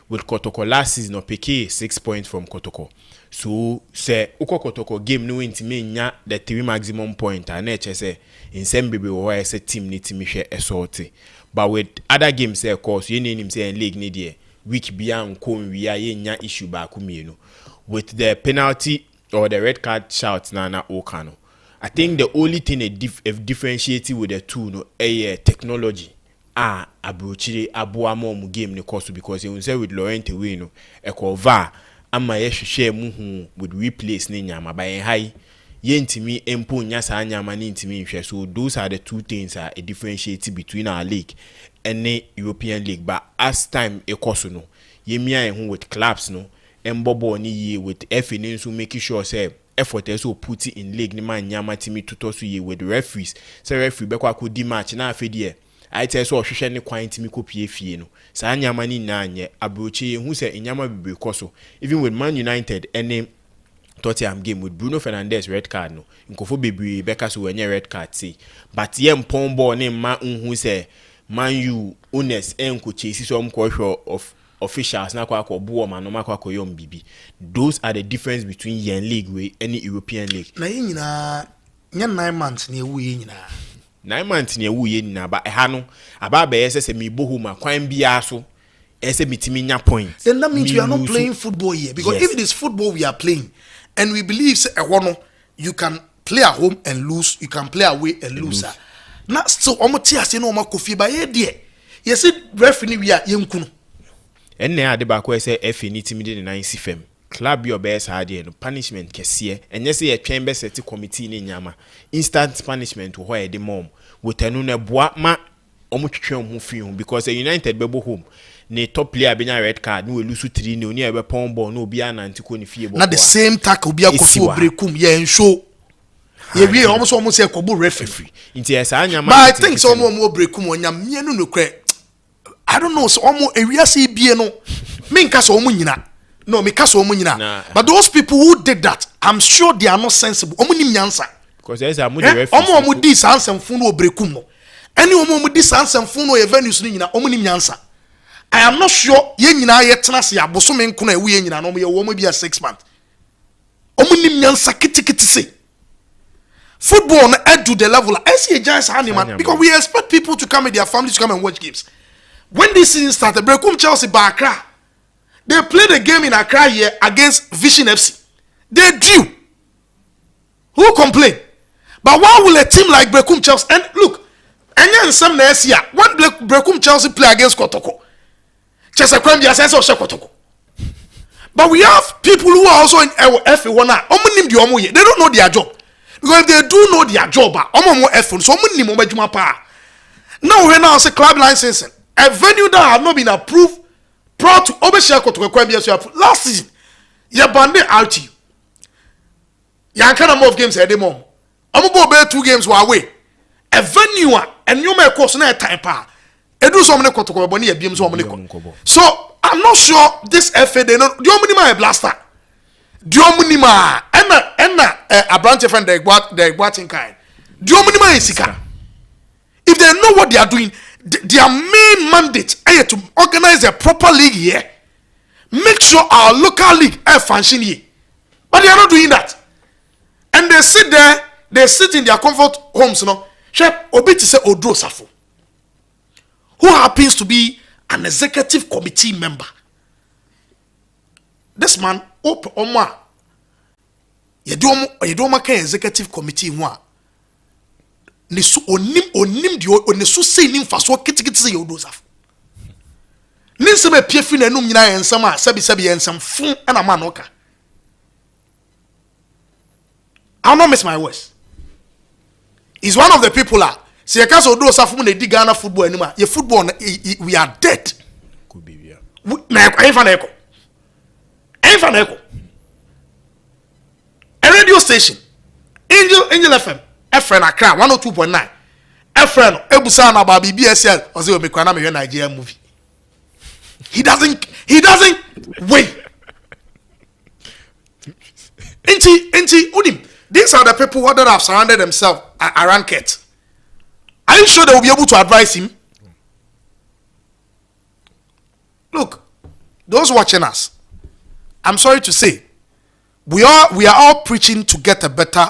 With Kotoko last season, PK 6 points from Kotoko. So, say, Uko Kotoko game no intime nya the 3 maximum point. And say in same baby why say team need to me share a sortie. But with other games, say, of course, you name him say league need ye week beyond come we are nya issue back no. With the penalty or the red card shouts na Okano. I think the only thing differentiating with the two no technology. Abrochire aboamo mu game ne course because you say with Laurent we no ekova ama ye hwehwe mu hu with replace ne nyama by high ye ntimi empo nya sa nyama ne ntimi hwehwe. So those are the 2 things are a differentiate between our league and the European league. But as time ekoso no ye mia hu with clubs no embobo ni ye with FA ne so making sure say effort so put it in league ne man nyama timi tutoso ye with referees say referee be kwa ko di match na afedie I tell so hwehwe ne kwan timi kopie fie no saa nyama ni na anye abrochi hu se nyama bibre koso even with Man United and Tottenham game with Bruno Fernandes red card no nkofo bebre beka so wenye red card see but ye mpon ball ne ma hu se Man U owners enko chesi so mko of officials na kwa bo ma no ma kwa yom bibi. Those are the difference between yen league we any European league na yin nyina nya 9 months na ewu yin nyina 9 months ni ewu ye nyina ba ha no aba be yese se mi bohuma kwan bia so ese mitimi nya point. Then that means we are not playing football here because yes. If it is football we are playing and we believe say you can play at home and lose, you can play away and lose. Na still omo ase no omo kofi ba ye de yes referee we are yenkunu enne ade ba ko say FA ni timi de 9 CFM club your best idea no punishment kese enye se ye twen be set committee ni nyama instant punishment wo e de mom wotanu na boa ma omo twetwe ho fi ho because United be bo home ne top player benya red card no lose 3 ni oni e be pon ball no obi ananti ko ni fie bo na the same tackle obi akofi obrekum ye nsho ye wie omo se kobo referee nti esa anyama but I think so omo obrekum onyam mienu no kre I don't know so omo ewiase bie no me nka so omo nyina no me ka so omo nyina but those people who did that I'm sure they are not sensible omo nim nyansa because there is a mood referee omo di sansem fun no obrekum no any omo di sansem fun no evenus ni nyina omo nim nyansa I am not sure ye nyina ye tena se aboso me nko na ewu ye nyina no ye wo omo bia 6 months omo nim nyansa kitikiti say football no at to the level I see giants animal because we expect people to come with their families to come and watch games when this season started, Brekum Chelsea by Accra. They played a game in Accra here against Vision FC. They drew. Who complained? But why will a team like Brekum Chelsea, and look, and then some next year, when Brekum Chelsea play against Kotoko, Chelsea crime the essence of Kotoko. But we have people who are also in FA1 now. They don't know their job. Because if they do know their job, so now we're now say club licensing. A venue that have not been approved prior to Obeshia Kotoko last season. You banned out you. You can't move games at the moment. I'm going to 2 games away. A venue and you may cost no time pa. E do so many Kotoko boni e biem so many. So I'm not sure this FA they know. Do you minima a blaster? Do you minima a branch friend they watching kind? Do you minima a sika? If they know what they are doing, their main mandate is to organize a proper league here. Make sure our local league function here. But they are not doing that. And they sit there, they sit in their comfort homes, you know. Chef Obi to say Odro Safo, who happens to be an executive committee member. This man, Oma, you don't make an executive committee one. Nesu onim dio onesu say nim faso kitikiti say Odro Safo. Ninse be piefi na enum nyina ensam a sabi ensam fun ana ma no ka. I'll not miss my words. He's one of the people that see a case of those who they dig Ghana football anymore. Your football, we are dead. Could be, yeah. A radio station, Angel FM, FN Accra 102.9. FN Ebusana Babi BSL or Zero Mekwana me Nigeria movie. He doesn't wait. Inchi Udim. These are the people that have surrounded themselves around Kate. Are you sure they will be able to advise him? Look, those watching us, I'm sorry to say, we are all preaching to get a better,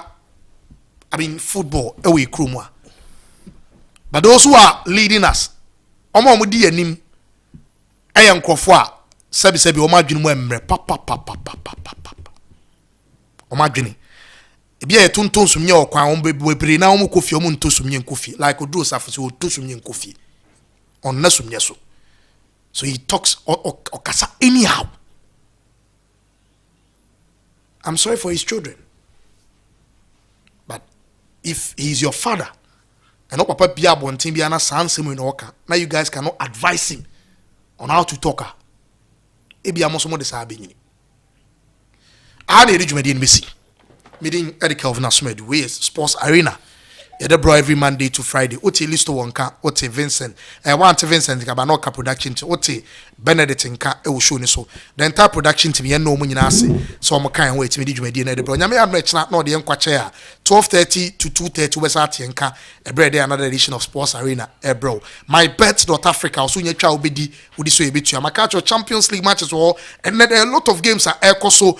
football away krumwa. But those who are leading us, omo mudi enim, ayan krofwa, sebi oma dwene mu emre papa. Oma dwene. Ebi e tonton sumye okwan on bebre na omo kofi omo nto sumye nkofi like Odro Safo so to sumye nkofi on na sumye so he talks okasa anyhow. I'm sorry for his children, but if he's your father and no papa bia bontin bia na sansem in oka, now you guys cannot advise him on how to talk. Ebi amosomo de sa benyini a na eri dwumadi nbesi meeting Eric Kelvin Asmed we Sports Arena. The bro every Monday to Friday. Oti Listo Wonka, Oti Vincent, want Vincent Kabanoka production to Oti Benedict Nka e show ni so. The entire production team ye no mu nyina ase. So mo kan wait me di dwumadi na the bro. Nyame admech na no de enkwache a 12:30 to 2:30 we start nka e bre dey another edition of Sports Arena. Bro. MYBET.AFRICA also nye twa obedi udi so ebetu. Amaka Champions League matches or and a lot of games are also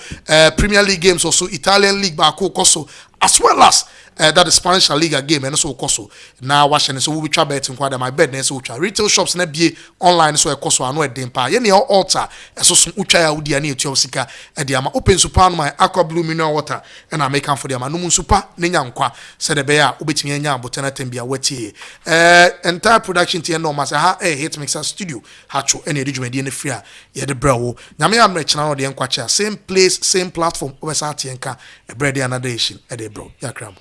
Premier League games also Italian League ba ko also as well as that is Spanish La Liga game and also koso now watching so we be try betting kwa my bed na so try retail shops na bie online so koso ano e den pa ye ne altar so so utwa ya udi na etu sika e de ama open super no my aqua blue mineral water and I make am for the ama no super ne nya nkwa se de be ya obetimi anya abotana tembia wati entire production team no masa ha hit mixer studio ha cho ene de dwumadi ne free a ye de brawo nyame am rechna no de nkwa cha same place same platform obesa tie nka e bread another edition e de bro yakram